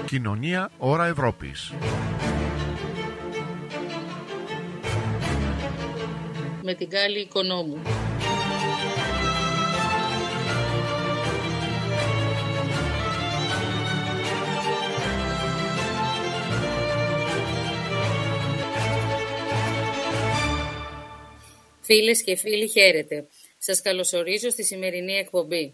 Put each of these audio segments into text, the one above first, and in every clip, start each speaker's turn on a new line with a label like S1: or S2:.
S1: Κοινωνία Ώρα Ευρώπης.
S2: Με την Γκάλη Οικονόμου. Φίλες και φίλοι, χαίρετε. Σας καλωσορίζω στη σημερινή εκπομπή.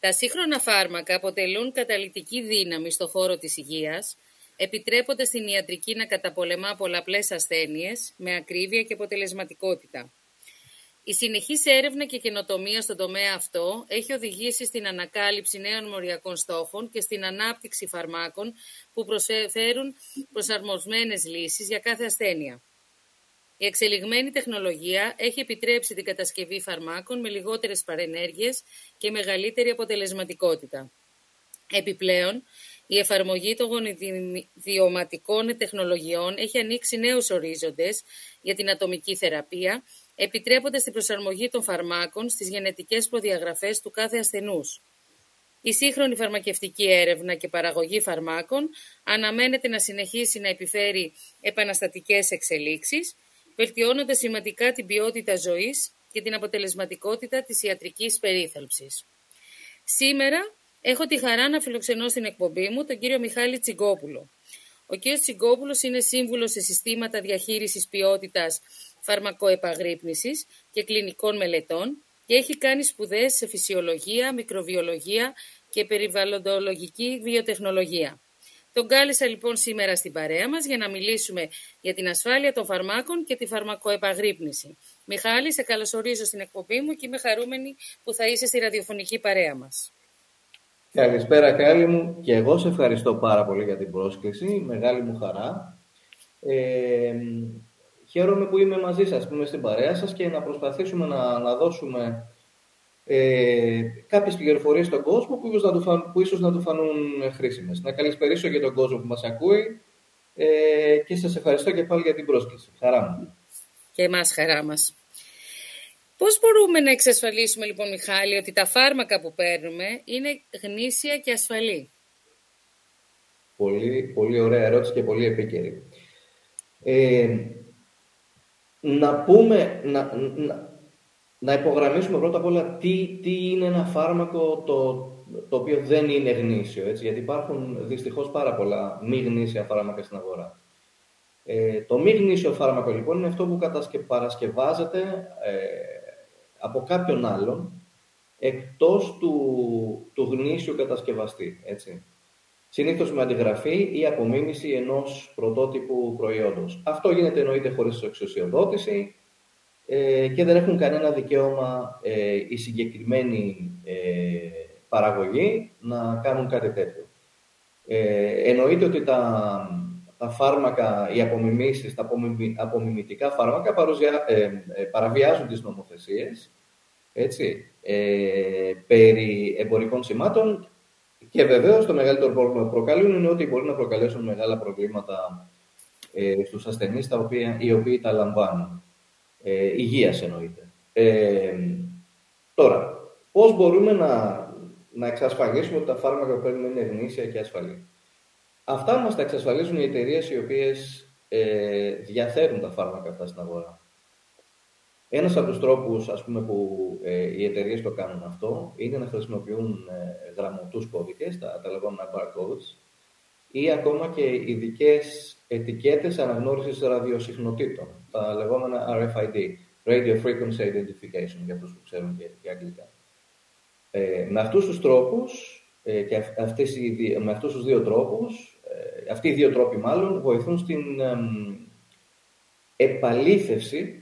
S2: Τα σύγχρονα φάρμακα αποτελούν καταλυτική δύναμη στον χώρο της υγείας, επιτρέποντας την ιατρική να καταπολεμά πολλαπλές ασθένειες με ακρίβεια και αποτελεσματικότητα. Η συνεχής έρευνα και καινοτομία στον τομέα αυτό έχει οδηγήσει στην ανακάλυψη νέων μοριακών στόχων και στην ανάπτυξη φαρμάκων που προσφέρουν προσαρμοσμένες λύσεις για κάθε ασθένεια. Η εξελιγμένη τεχνολογία έχει επιτρέψει την κατασκευή φαρμάκων με λιγότερες παρενέργειες και μεγαλύτερη αποτελεσματικότητα. Επιπλέον, η εφαρμογή των γονιδιωματικών τεχνολογιών έχει ανοίξει νέους ορίζοντες για την ατομική θεραπεία, επιτρέποντας την προσαρμογή των φαρμάκων στις γενετικές προδιαγραφές του κάθε ασθενούς. Η σύγχρονη φαρμακευτική έρευνα και παραγωγή φαρμάκων αναμένεται να συνεχίσει να επιφέρει επαναστατικές εξελίξεις, βελτιώνοντας σημαντικά την ποιότητα ζωής και την αποτελεσματικότητα της ιατρικής περίθαλψης. Σήμερα έχω τη χαρά να φιλοξενώ στην εκπομπή μου τον κύριο Μιχάλη Τσιγκόπουλο. Ο κύριος Τσιγκόπουλος είναι σύμβουλος σε συστήματα διαχείρισης ποιότητας φαρμακοεπαγρύπνησης και κλινικών μελετών και έχει κάνει σπουδές σε φυσιολογία, μικροβιολογία και περιβαλλοντολογική βιοτεχνολογία. Τον κάλεσα λοιπόν σήμερα στην παρέα μας για να μιλήσουμε για την ασφάλεια των φαρμάκων και τη φαρμακοεπαγρύπνηση. Μιχάλη, σε καλωσορίζω στην εκπομπή μου και είμαι χαρούμενη που θα είσαι στη ραδιοφωνική παρέα μας.
S3: Καλησπέρα Κάλλη μου, και εγώ σε ευχαριστώ πάρα πολύ για την πρόσκληση, μεγάλη μου χαρά. Χαίρομαι που είμαι μαζί σας, που είμαι στην παρέα σας και να προσπαθήσουμε να δώσουμε κάποιες πληροφορίες στον κόσμο που ίσως να του φανούν χρήσιμες. Να καλησπερίσω για τον κόσμο που μας ακούει και σας ευχαριστώ και πάλι για την πρόσκληση. Χαρά μου.
S2: Και εμάς χαρά μας. Πώς μπορούμε να εξασφαλίσουμε λοιπόν, Μιχάλη, ότι τα φάρμακα που παίρνουμε είναι γνήσια και ασφαλή?
S3: Πολύ, πολύ ωραία ερώτηση και πολύ επίκαιρη. Να υπογραμμίσουμε πρώτα απ' όλα τι είναι ένα φάρμακο το οποίο δεν είναι γνήσιο, έτσι, γιατί υπάρχουν δυστυχώς πάρα πολλά μη γνήσια φάρμακα στην αγορά. Το μη γνήσιο φάρμακο λοιπόν είναι αυτό που παρασκευάζεται από κάποιον άλλον εκτός του γνήσιου κατασκευαστή, έτσι. Συνήθως με αντιγραφή ή απομίμηση ενός πρωτότυπου προϊόντος. Αυτό γίνεται εννοείται χωρίς εξουσιοδότηση και δεν έχουν κανένα δικαίωμα η συγκεκριμένη παραγωγή να κάνουν κάτι τέτοιο. Εννοείται ότι τα φάρμακα, οι απομιμήσεις, τα απομιμητικά φάρμακα παραβιάζουν τις νομοθεσίες, έτσι, περί εμπορικών σημάτων και βεβαίως το μεγαλύτερο πρόβλημα που προκαλούν είναι ότι μπορεί να προκαλέσουν μεγάλα προβλήματα στους ασθενείς οι οποίοι τα λαμβάνουν. Υγείας εννοείται. Τώρα, πώς μπορούμε να εξασφαλίσουμε ότι τα φάρμακα που παίρνουμε είναι γνήσια και ασφαλή? Αυτά μας τα εξασφαλίζουν οι εταιρείες οι οποίες διαθέτουν τα φάρμακα αυτά στην αγορά. Ένας από τους τρόπους, ας πούμε, που οι εταιρείες το κάνουν αυτό είναι να χρησιμοποιούν γραμμωτούς κώδικες, τα λεγόμενα barcodes, ή ακόμα και ειδικές ετικέτες αναγνώρισης ραδιοσυχνοτήτων, τα λεγόμενα RFID, Radio Frequency Identification, για αυτούς που ξέρουν και αγγλικά. Με αυτούς τους τρόπους και με αυτούς τους δύο τρόπους, αυτοί οι δύο τρόποι μάλλον, βοηθούν στην επαλήθευση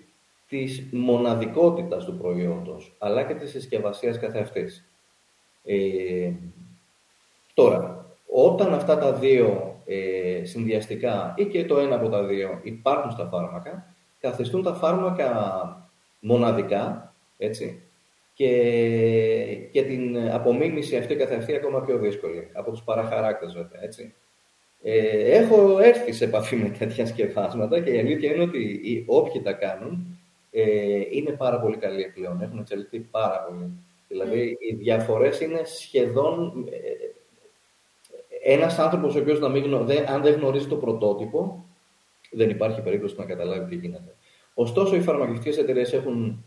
S3: της μοναδικότητας του προϊόντος, αλλά και της συσκευασίας καθεαυτής. Τώρα, όταν αυτά τα δύο συνδυαστικά ή και το ένα από τα δύο υπάρχουν στα φάρμακα, καθιστούν τα φάρμακα μοναδικά, έτσι, και την απομίμηση αυτή καθεαυτή ακόμα πιο δύσκολη, από τους παραχαράκτες βέβαια, έτσι. Έχω έρθει σε επαφή με τέτοια σκευάσματα και η αλήθεια είναι ότι όποιοι τα κάνουν είναι πάρα πολύ καλοί πλέον, έχουν εξελιχθεί πάρα πολύ. Δηλαδή οι διαφορές είναι σχεδόν ένας άνθρωπος ο οποίος αν δεν γνωρίζει το πρωτότυπο, δεν υπάρχει περίπτωση να καταλάβει τι γίνεται. Ωστόσο, οι φαρμακευτικές εταιρείες έχουν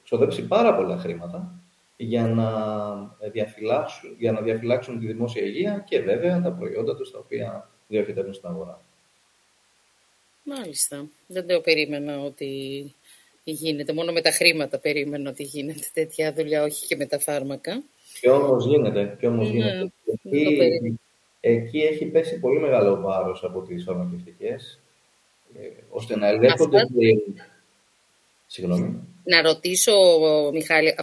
S3: ξοδέψει πάρα πολλά χρήματα για να διαφυλάξουν τη δημόσια υγεία και βέβαια τα προϊόντα τους τα οποία διοχετεύουν στην αγορά.
S2: Μάλιστα. Δεν το περίμενα ότι γίνεται. Μόνο με τα χρήματα περίμενα ότι γίνεται τέτοια δουλειά, όχι και με τα φάρμακα.
S3: Και όμως γίνεται. Εκεί έχει πέσει πολύ μεγάλο βάρος από τις φαρμακευτικές, ώστε να ελέγχονται... Συγγνώμη.
S2: Να ρωτήσω, Μιχάλη,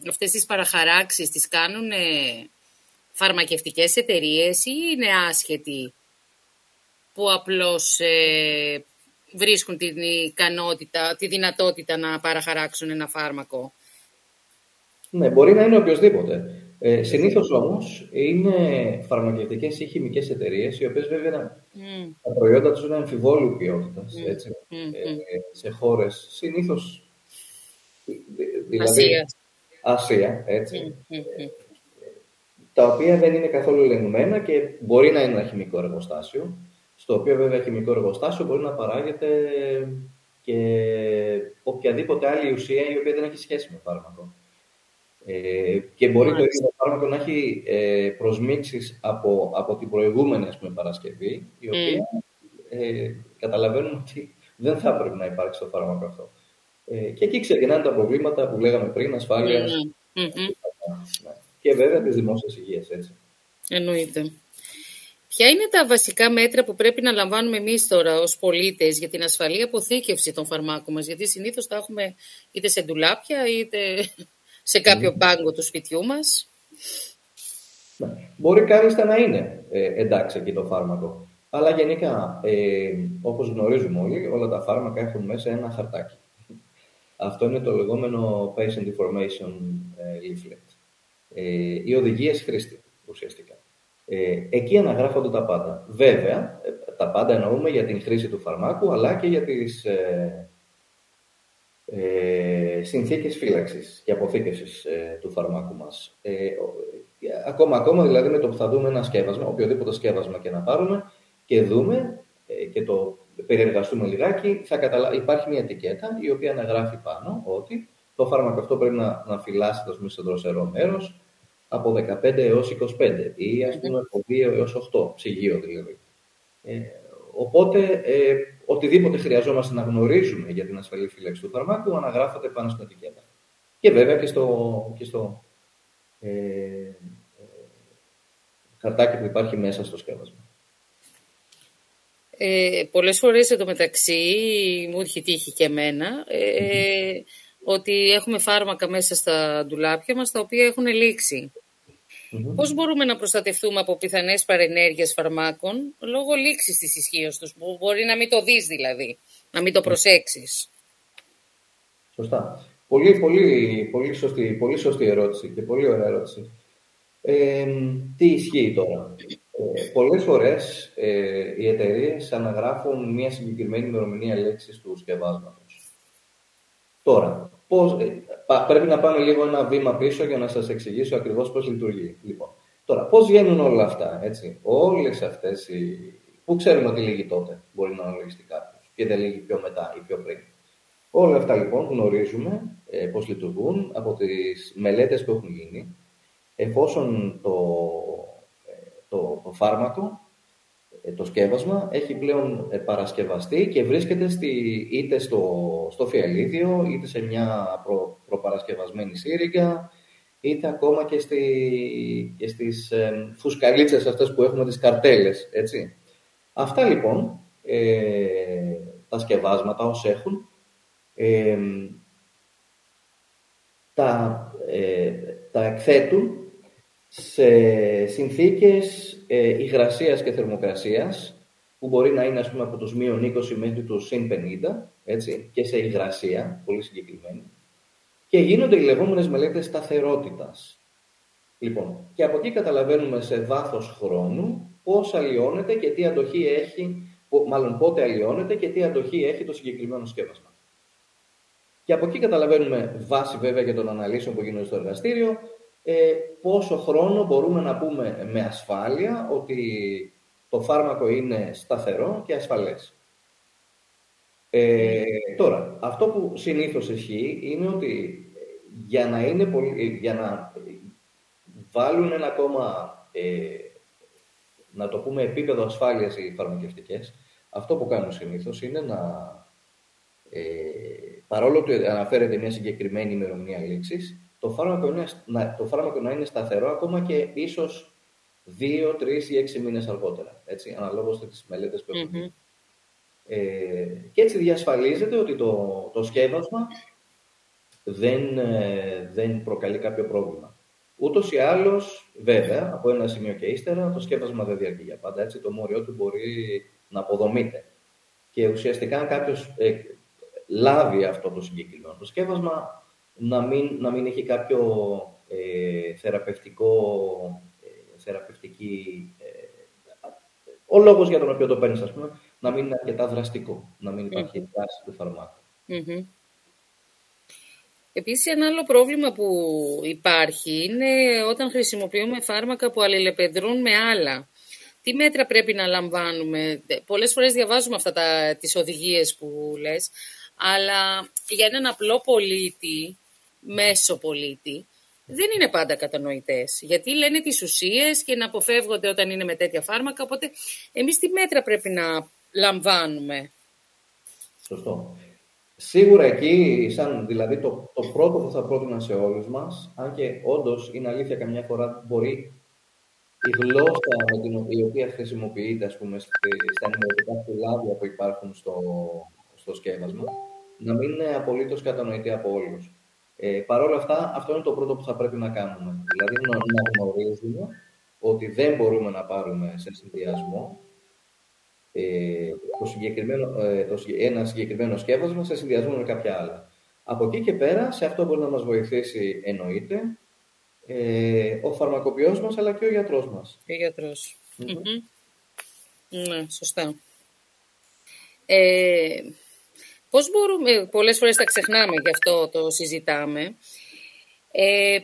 S2: αυτές τις παραχαράξεις τις κάνουν φαρμακευτικές εταιρείες ή είναι άσχετοι που απλώς βρίσκουν την ικανότητα, τη δυνατότητα να παραχαράξουν ένα φάρμακο?
S3: Ναι, μπορεί να είναι οποιοσδήποτε. Συνήθως όμως είναι φαρμακευτικές ή χημικές εταιρείες, οι οποίες βέβαια τα προϊόντα τους είναι αμφιβόλου ποιότητας, έτσι, σε χώρες συνήθως, δηλαδή Ασία, έτσι, τα οποία δεν είναι καθόλου ελεγμένα και μπορεί να είναι ένα χημικό εργοστάσιο, στο οποίο βέβαια χημικό εργοστάσιο μπορεί να παράγεται και οποιαδήποτε άλλη ουσία η οποία δεν έχει σχέση με φάρμακο. Και μπορεί το ίδιο φάρμακο να έχει προσμίξεις από την προηγούμενη παρασκευή, η οποία καταλαβαίνουμε ότι δεν θα πρέπει να υπάρξει το φάρμακο αυτό. Και εκεί ξεκινάνε τα προβλήματα που λέγαμε πριν, ασφάλειας και βέβαια της δημόσιας υγείας. Έτσι.
S2: Εννοείται. Ποια είναι τα βασικά μέτρα που πρέπει να λαμβάνουμε εμείς τώρα ως πολίτες για την ασφαλή αποθήκευση των φαρμάκων μας? Γιατί συνήθως τα έχουμε είτε σε ντουλάπια είτε σε κάποιο πάγκο του σπιτιού μας.
S3: Μπορεί κάλλιστα να είναι εντάξει εκεί το φάρμακο. Αλλά γενικά, όπως γνωρίζουμε όλοι, όλα τα φάρμακα έχουν μέσα ένα χαρτάκι. Αυτό είναι το λεγόμενο Patient Information Leaflet. Οι οδηγίες χρήστη, ουσιαστικά. Εκεί αναγράφονται τα πάντα. Βέβαια, τα πάντα εννοούμε για την χρήση του φαρμάκου, αλλά και για τις συνθήκες φύλαξης και αποθήκευσης του φαρμάκου μας. Ακόμα δηλαδή με το που θα δούμε ένα σκεύασμα, οποιοδήποτε σκεύασμα και να πάρουμε και δούμε και το περιεργαστούμε λιγάκι, υπάρχει μια ετικέτα η οποία αναγράφει πάνω ότι το φάρμακο αυτό πρέπει να φυλάσσεται στο δροσερό μέρος από 15 έως 25 ή ας πούμε από 2 έως 8, ψυγείο δηλαδή. Οπότε, οτιδήποτε χρειαζόμαστε να γνωρίζουμε για την ασφαλή φύλαξη του φαρμάκου αναγράφεται πάνω στην ετικέτα. Και βέβαια και στο χαρτάκι που υπάρχει μέσα στο σκεύασμα.
S2: Πολλές φορές εντωμεταξύ μου έχει τύχει και εμένα ότι έχουμε φάρμακα μέσα στα ντουλάπια μας τα οποία έχουν λήξει. Πώς μπορούμε να προστατευτούμε από πιθανές παρενέργειες φαρμάκων λόγω λήξης της ισχύως τους? Μπορεί να μην το δεις δηλαδή, να μην το προσέξεις.
S3: Σωστά. Πολύ σωστή ερώτηση και πολύ ωραία ερώτηση. Τι ισχύει τώρα? Πολλές φορές οι εταιρείες αναγράφουν μια συγκεκριμένη ημερομηνία λήξης του σκευάσματος. Τώρα, πρέπει να πάμε λίγο ένα βήμα πίσω για να σας εξηγήσω ακριβώς πώς λειτουργεί. Λοιπόν, τώρα, πώς βγαίνουν όλα αυτά, έτσι? Όλες αυτές που ξέρουμε ότι λύγει τότε, μπορεί να αναλογιστεί κάποιος και δεν λύγει πιο μετά ή πιο πριν. Όλα αυτά λοιπόν γνωρίζουμε πώς λειτουργούν από τις μελέτες που έχουν γίνει, εφόσον το φάρμακο, το σκεύασμα, έχει πλέον παρασκευαστεί και βρίσκεται είτε στο φιαλίδιο, είτε σε μια προπαρασκευασμένη σύριγγα, είτε ακόμα και στις φουσκαλίτσες αυτές που έχουμε, τις καρτέλες, έτσι. Αυτά λοιπόν, τα σκευάσματα ως έχουν, τα εκθέτουν σε συνθήκες υγρασίας και θερμοκρασίας που μπορεί να είναι, ας πούμε, από τους -20 μέχρι τους +50, έτσι, και σε υγρασία, πολύ συγκεκριμένη, και γίνονται οι λεγόμενες μελέτες σταθερότητας. Λοιπόν, και από εκεί καταλαβαίνουμε σε βάθος χρόνου πώς αλλοιώνεται και τι αντοχή έχει, πότε αλλοιώνεται και τι αντοχή έχει το συγκεκριμένο σκεύασμα. Και από εκεί καταλαβαίνουμε, βάσει βέβαια και των αναλύσεων που γίνονται στο εργαστήριο, πόσο χρόνο μπορούμε να πούμε με ασφάλεια ότι το φάρμακο είναι σταθερό και ασφαλές. Τώρα, αυτό που συνήθως ισχύει είναι ότι για να βάλουν ένα ακόμα, να το πούμε, επίπεδο ασφάλειας οι φαρμακευτικές, αυτό που κάνουν συνήθως είναι παρόλο που αναφέρεται μια συγκεκριμένη ημερομηνία λήξης, το φάρμακο να είναι σταθερό ακόμα και ίσως 2, 3 ή 6 μήνες αργότερα, έτσι, αναλόγως τις μελέτες που έχουν. Και έτσι διασφαλίζεται ότι το σκεύασμα δεν προκαλεί κάποιο πρόβλημα. Ούτως ή άλλως, βέβαια, από ένα σημείο και ύστερα, το σκεύασμα δεν διαρκεί για πάντα, έτσι, το μόριό του μπορεί να αποδομείται. Και ουσιαστικά, αν κάποιος λάβει αυτό το συγκεκριμένο το σκεύασμα, να μην έχει κάποιο ο λόγος για τον οποίο το παίρνεις, ας πούμε, να μην είναι αρκετά δραστικό, να μην υπάρχει δράση του φαρμάκου.
S2: Επίσης, ένα άλλο πρόβλημα που υπάρχει είναι όταν χρησιμοποιούμε φάρμακα που αλληλεπεδρούν με άλλα. Τι μέτρα πρέπει να λαμβάνουμε? Πολλές φορές διαβάζουμε τις οδηγίες που λες, αλλά για έναν απλό πολίτη, μέσο πολίτη, δεν είναι πάντα κατανοητές. Γιατί λένε τις ουσίες και να αποφεύγονται όταν είναι με τέτοια φάρμακα, οπότε εμείς τι μέτρα πρέπει να λαμβάνουμε?
S3: Σωστό. Σίγουρα εκεί, δηλαδή το πρώτο που θα πρότεινα σε όλους μας, αν και όντως είναι αλήθεια καμιά φορά μπορεί η γλώσσα η οποία χρησιμοποιείται, ας πούμε, στα ενημερωτικά φυλάδια που υπάρχουν στο σκεύασμα, να μην είναι απολύτως κατανοητή από όλους. Παρ' όλα αυτά, αυτό είναι το πρώτο που θα πρέπει να κάνουμε. Δηλαδή, να γνωρίζουμε ότι δεν μπορούμε να πάρουμε σε συνδυασμό ένα συγκεκριμένο σκεύασμα σε συνδυασμό με κάποια άλλα. Από εκεί και πέρα, σε αυτό μπορεί να μας βοηθήσει, εννοείται, ο φαρμακοποιός μας, αλλά και ο γιατρός μας.
S2: Και ο γιατρός. Ναι, σωστά. Πώς μπορούμε, πολλές φορές τα ξεχνάμε, γι' αυτό το συζητάμε,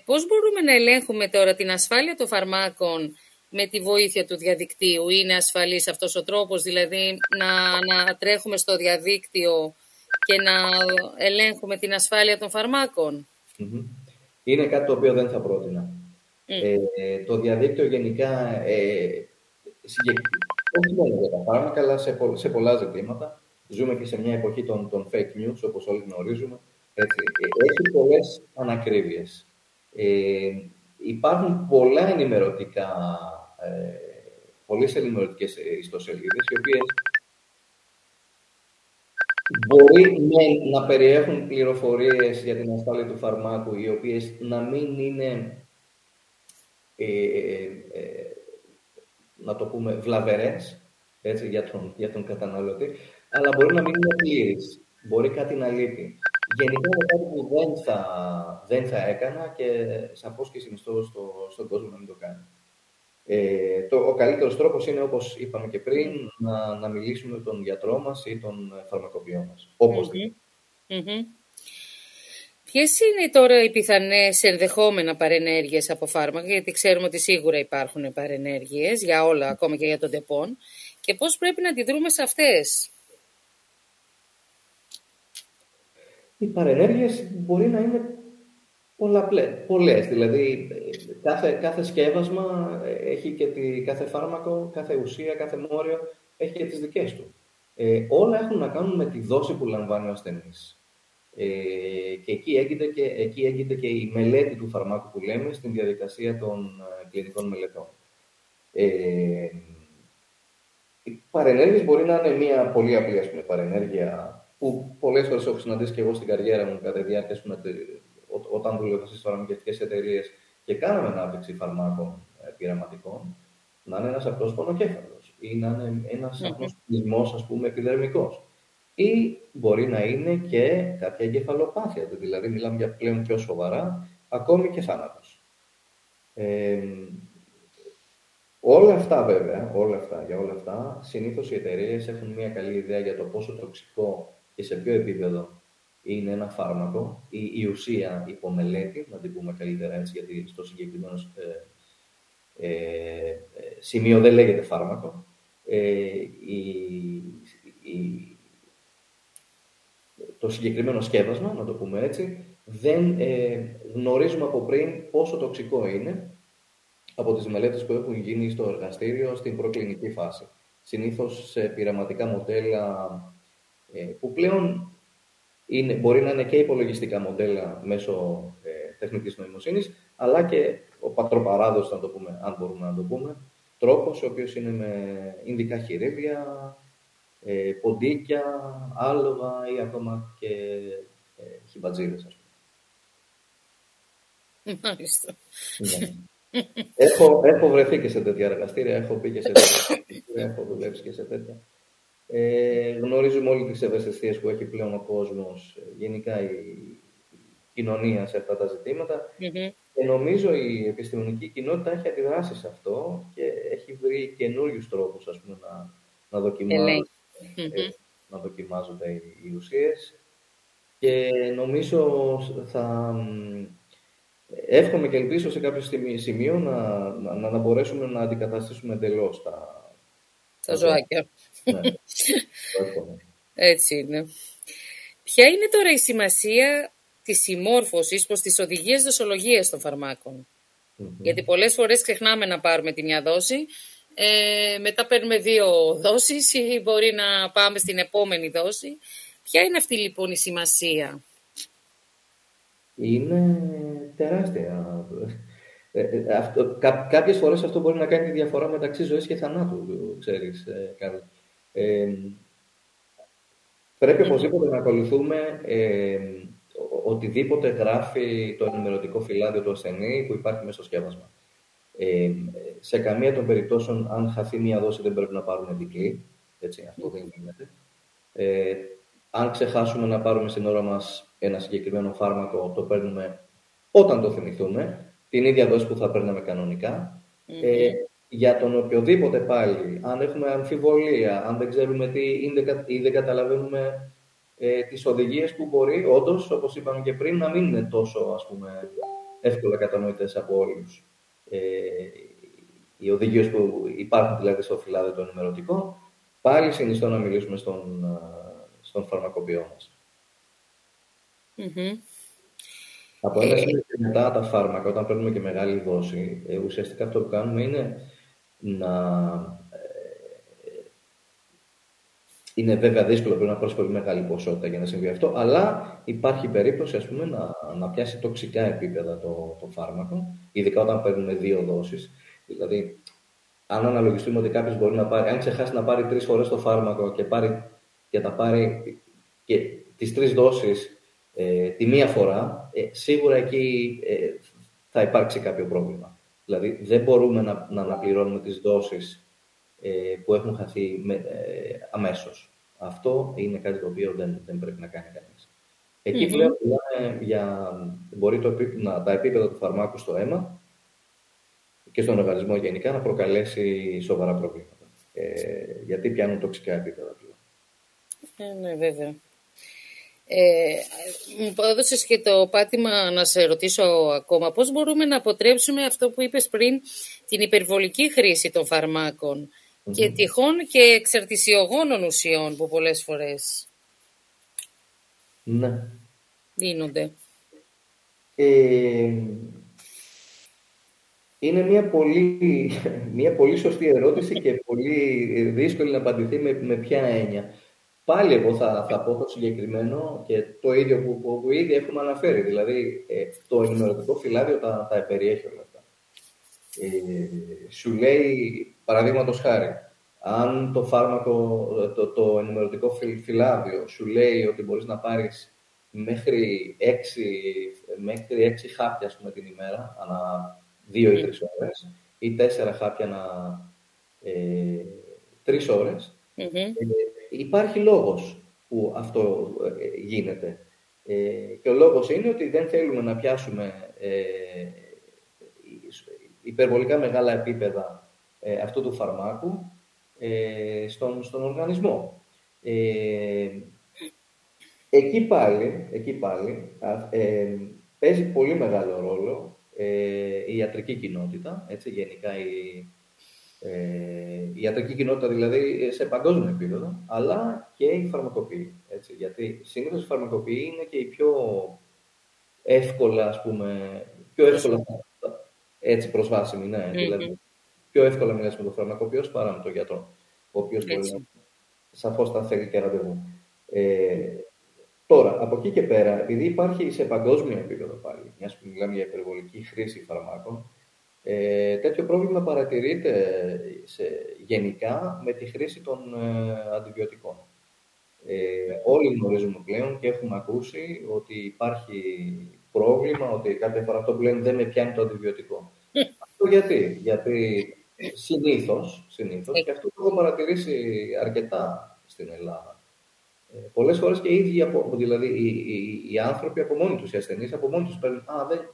S2: πώς μπορούμε να ελέγχουμε τώρα την ασφάλεια των φαρμάκων με τη βοήθεια του διαδικτύου? Είναι ασφαλής αυτός ο τρόπος, δηλαδή να τρέχουμε στο διαδίκτυο και να ελέγχουμε την ασφάλεια των φαρμάκων?
S3: Είναι κάτι το οποίο δεν θα πρότεινα. Το διαδίκτυο γενικά, όχι μόνο για τα φάρμακα, αλλά σε πολλά ζητήματα. Ζούμε και σε μια εποχή των fake news, όπως όλοι γνωρίζουμε. Έτσι. Έχει πολλές ανακρίβειες. Υπάρχουν πολλές ενημερωτικές ιστοσελίδες, οι οποίες μπορεί να περιέχουν πληροφορίες για την ασφάλεια του φαρμάκου, οι οποίες να μην είναι, να το πούμε, βλαβερές, έτσι, για τον καταναλωτή, αλλά μπορεί να μην είναι πλήρης. Μπορεί κάτι να λείπει. Γενικά είναι κάτι που δεν θα έκανα και σαφώς και συνιστώ στον κόσμο να μην το κάνει. Ο καλύτερος τρόπος είναι, όπως είπαμε και πριν, να μιλήσουμε με τον γιατρό μας ή τον φαρμακοποιό μας.
S2: Ποιες είναι τώρα οι πιθανές ενδεχόμενα παρενέργειες από φάρμακα? Γιατί ξέρουμε ότι σίγουρα υπάρχουν παρενέργειες για όλα, ακόμα και για τον τεπών. Και πώς πρέπει να αντιδρούμε σε αυτές?
S3: Οι παρενέργειες μπορεί να είναι πολλές. Δηλαδή, κάθε σκεύασμα έχει και κάθε φάρμακο, κάθε ουσία, κάθε μόριο έχει και τις δικές του. Όλα έχουν να κάνουν με τη δόση που λαμβάνει ο ασθενής. Και εκεί έγκυται και η μελέτη του φαρμάκου που λέμε στην διαδικασία των κλινικών μελετών. Οι παρενέργειες μπορεί να είναι μια πολύ απλή, ας πούμε, παρενέργεια που πολλές φορές έχω συναντήσει και εγώ στην καριέρα μου κατά τη διάρκεια, όταν δουλεύα στις φαρμακευτικές εταιρείες και κάναμε ανάπτυξη φαρμάκων πειραματικών, να είναι ένας απλός πονοκέφαλος ή να είναι ένας απλός πληγμός, ας πούμε, επιδερμικός. Ή μπορεί να είναι και κάποια εγκεφαλοπάθεια, δηλαδή μιλάμε για πλέον πιο σοβαρά, ακόμη και θάνατος. Όλα αυτά, για όλα αυτά, συνήθως οι εταιρείες έχουν μια καλή ιδέα για το πόσο τοξικό και σε ποιο επίπεδο είναι ένα φάρμακο, η ουσία υπομελέτη, να την πούμε καλύτερα έτσι, γιατί στο συγκεκριμένο σημείο δεν λέγεται φάρμακο. Το συγκεκριμένο σκεύασμα, να το πούμε έτσι, δεν γνωρίζουμε από πριν πόσο τοξικό είναι από τις μελέτες που έχουν γίνει στο εργαστήριο στην προκλινική φάση. Συνήθως σε πειραματικά μοντέλα που πλέον μπορεί να είναι και υπολογιστικά μοντέλα μέσω τεχνητής νοημοσύνης, αλλά και ο πατροπαράδος, να το πούμε, αν μπορούμε να το πούμε, τρόπος ο οποίος είναι με ινδικά χειρίδια, ποντίκια, άλογα ή ακόμα και χιμπατζίδες, ας
S2: πούμε. Μάλιστα.
S3: Ναι. Έχω βρεθεί και σε τέτοια εργαστήρια, έχω μπει και σε τέτοια εργαστήρια, έχω δουλέψει και σε τέτοια. Γνωρίζουμε όλοι τις ευαισθησίες που έχει πλέον ο κόσμος, γενικά η κοινωνία σε αυτά τα ζητήματα. Και νομίζω η επιστημονική κοινότητα έχει αντιδράσει σε αυτό και έχει βρει καινούριους τρόπους, ας πούμε, να δοκιμάζονται οι ουσίες. Και νομίζω εύχομαι και ελπίζω σε κάποιο σημείο να μπορέσουμε να αντικαταστήσουμε εντελώς
S2: τα ζωάκια.
S3: Ναι.
S2: Έτσι είναι. Ποια είναι τώρα η σημασία της συμμόρφωσης προς τις οδηγίες δοσολογίας των φαρμάκων? Γιατί πολλές φορές ξεχνάμε να πάρουμε τη μια δόση, μετά παίρνουμε 2 δόσεις ή μπορεί να πάμε στην επόμενη δόση. Ποια είναι αυτή λοιπόν η σημασία?
S3: Είναι τεράστια. Κάποιες φορές αυτό μπορεί να κάνει τη διαφορά μεταξύ ζωής και θανάτου, ξέρεις, Κάρλ. Πρέπει οπωσδήποτε να ακολουθούμε οτιδήποτε γράφει το ενημερωτικό φυλάδιο του ασθενή που υπάρχει μέσα στο σκεύασμα. Σε καμία των περιπτώσεων, αν χαθεί μία δόση, δεν πρέπει να πάρουμε διπλή. Έτσι, αυτό δεν γίνεται. Αν ξεχάσουμε να πάρουμε στην ώρα μας ένα συγκεκριμένο φάρμακο, το παίρνουμε όταν το θυμηθούμε, την ίδια δόση που θα παίρναμε κανονικά. Για τον οποιοδήποτε πάλι, αν έχουμε αμφιβολία, αν δεν ξέρουμε τι ή δεν καταλαβαίνουμε τις οδηγίες που μπορεί, όντως, όπως είπαμε και πριν, να μην είναι τόσο, ας πούμε, εύκολα κατανοητές από όλους. Οι οδηγίες που υπάρχουν δηλαδή στο φυλάδιο το ενημερωτικό, πάλι συνιστώ να μιλήσουμε στον φαρμακοποιό μας. Από ένα σημείο και μετά τα φάρμακα, όταν παίρνουμε και μεγάλη δόση, ουσιαστικά αυτό που κάνουμε είναι είναι βέβαια δύσκολο, πρέπει να πάρεις πολύ μεγάλη ποσότητα για να συμβεί αυτό, αλλά υπάρχει περίπτωση, ας πούμε, να πιάσει τοξικά επίπεδα το φάρμακο, ειδικά όταν παίρνουμε 2 δόσεις. Δηλαδή, αν αναλογιστούμε ότι κάποιος μπορεί να πάρει, αν ξεχάσει να πάρει 3 φορές το φάρμακο και τα πάρει και τις 3 δόσεις τη μία φορά, σίγουρα εκεί θα υπάρξει κάποιο πρόβλημα. Δηλαδή, δεν μπορούμε να αναπληρώνουμε τις δόσεις που έχουν χαθεί αμέσως. Αυτό είναι κάτι το οποίο δεν πρέπει να κάνει κανείς. Εκεί πλέον μπορεί τα επίπεδα του φαρμάκου στο αίμα και στον οργανισμό γενικά να προκαλέσει σοβαρά προβλήματα. Γιατί πιάνουν τοξικά επίπεδα πλέον.
S2: Ναι, βέβαια. Μου έδωσες και το πάτημα να σε ρωτήσω ακόμα. Πώς μπορούμε να αποτρέψουμε αυτό που είπες πριν, την υπερβολική χρήση των φαρμάκων και τυχόν και εξαρτησιογόνων ουσιών που πολλές φορές δίνονται?
S3: Είναι μια πολύ σωστή ερώτηση και πολύ δύσκολη να απαντηθεί με ποια έννοια. Πάλι εγώ θα πω το συγκεκριμένο και το ίδιο που ήδη έχουμε αναφέρει. Δηλαδή, το ενημερωτικό φυλάδιο τα περιέχει όλα αυτά. Σου λέει, παραδείγματος χάρη, αν το φάρμακο, το ενημερωτικό φυλάδιο σου λέει ότι μπορείς να πάρεις μέχρι 6 χάπια, ας πούμε, την ημέρα, ανά 2 ή 3 ώρες, ή 4 χάπια ανά 3 ώρες, υπάρχει λόγος που αυτό γίνεται. Και ο λόγος είναι ότι δεν θέλουμε να πιάσουμε υπερβολικά μεγάλα επίπεδα αυτού του φαρμάκου στον οργανισμό. Εκεί πάλι παίζει πολύ μεγάλο ρόλο η ιατρική κοινότητα, έτσι, γενικά η ιατρική κοινότητα δηλαδή σε παγκόσμιο επίπεδο, αλλά και η φαρμακοποιοί, έτσι, γιατί συνήθως οι φαρμακοποιοί είναι και οι πιο εύκολα, ας πούμε, έτσι προσβάσιμοι, ναι, δηλαδή πιο εύκολα μιλάς με τον φαρμακοποιό παρά με τον γιατρό, ο οποίος μπορεί να σαφώς θα θέλει και ραντεβού. Τώρα, από εκεί και πέρα, επειδή υπάρχει σε παγκόσμιο επίπεδο πάλι, μιας που μιλάμε για υπερβολική χρήση φαρμάκων, τέτοιο πρόβλημα παρατηρείται γενικά με τη χρήση των αντιβιωτικών. Όλοι γνωρίζουμε πλέον και έχουμε ακούσει ότι υπάρχει πρόβλημα, ότι κάποια φορά αυτό που λένε δεν με πιάνει το αντιβιωτικό. Αυτό γιατί συνήθως, και αυτό το έχω παρατηρήσει αρκετά στην Ελλάδα. Πολλές φορές και οι ίδιοι, δηλαδή οι άνθρωποι από μόνοι τους, οι ασθενείς από μόνοι τους παίρνουν δεν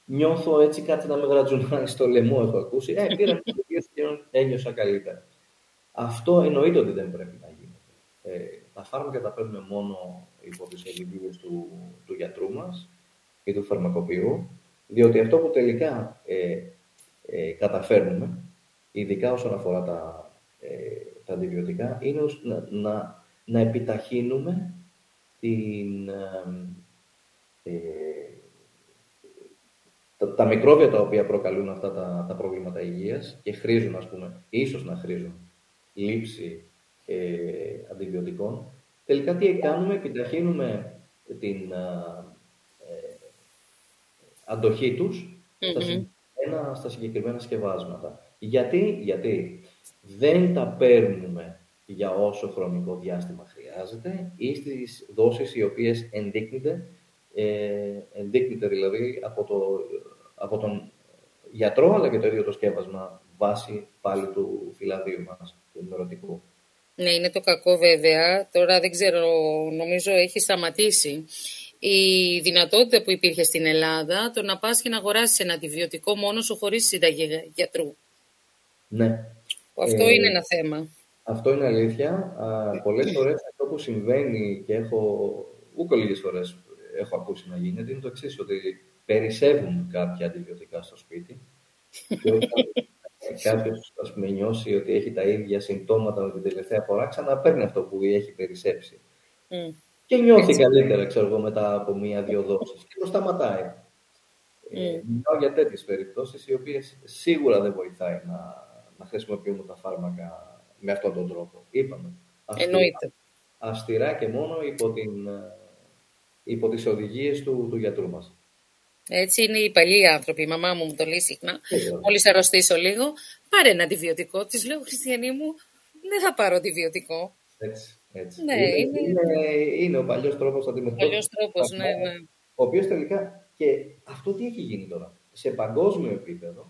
S3: νιώθω έτσι κάτι να με γρατζουνάει στο λαιμό, έχω ακούσει. Πήρα και ένιωσα καλύτερα. Αυτό εννοείται ότι δεν πρέπει να γίνεται. Τα φάρμακα τα παίρνουμε μόνο υπό τις οδηγίες του γιατρού μας ή του φαρμακοποιού, διότι αυτό που τελικά καταφέρνουμε, ειδικά όσον αφορά τα αντιβιωτικά, είναι να επιταχύνουμε τα μικρόβια τα οποία προκαλούν αυτά τα προβλήματα υγείας και χρήζουν, ας πούμε, ίσως να χρήζουν λήψη αντιβιωτικών. Τελικά τι κάνουμε, επιταχύνουμε την αντοχή τους στα συγκεκριμένα σκευάσματα. Γιατί δεν τα παίρνουμε για όσο χρονικό διάστημα χρειάζεται ή στις δόσεις οι οποίες ενδείκνυται δηλαδή από τον γιατρό, αλλά και το ίδιο το σκεύασμα βάσει πάλι του φυλαδίου μας, του ενημερωτικού.
S2: Ναι, είναι το κακό βέβαια. Τώρα δεν ξέρω, νομίζω έχει σταματήσει η δυνατότητα που υπήρχε στην Ελλάδα, το να πας και να αγοράσεις ένα αντιβιωτικό μόνος σου χωρίς σύνταγη γιατρού.
S3: Ναι.
S2: Αυτό είναι ένα θέμα.
S3: Αυτό είναι αλήθεια. Πολλές φορές αυτό που συμβαίνει και ούκο λίγες φορές έχω ακούσει να γίνεται, είναι το εξής, ότι περισσεύουν κάποια αντιβιωτικά στο σπίτι και όταν κάποιος, ας πούμε, νιώσει ότι έχει τα ίδια συμπτώματα με την τελευταία φορά, ξαναπαίρνει αυτό που έχει περισσέψει. Και νιώθει καλύτερα, ξέρω εγώ, μετά από 1-2 δόσεις και το σταματάει. Μιλάω για τέτοιες περιπτώσεις, οι οποίες σίγουρα δεν βοηθάει να χρησιμοποιούμε τα φάρμακα με αυτόν τον τρόπο. Είπαμε. Αυστηρά και μόνο υπό τις οδηγίες του γιατρού μας.
S2: Έτσι είναι οι παλιοί άνθρωποι. Η μαμά μου το λέει συχνά. Μόλις αρρωστήσω λίγο, πάρε ένα αντιβιωτικό. Της λέω, Χριστιανή μου, δεν θα πάρω αντιβιωτικό.
S3: Έτσι.
S2: Ναι,
S3: είναι ο παλιός τρόπος αντιμετώπισης. Ο οποίος τελικά, και αυτό τι έχει γίνει τώρα. Σε παγκόσμιο επίπεδο,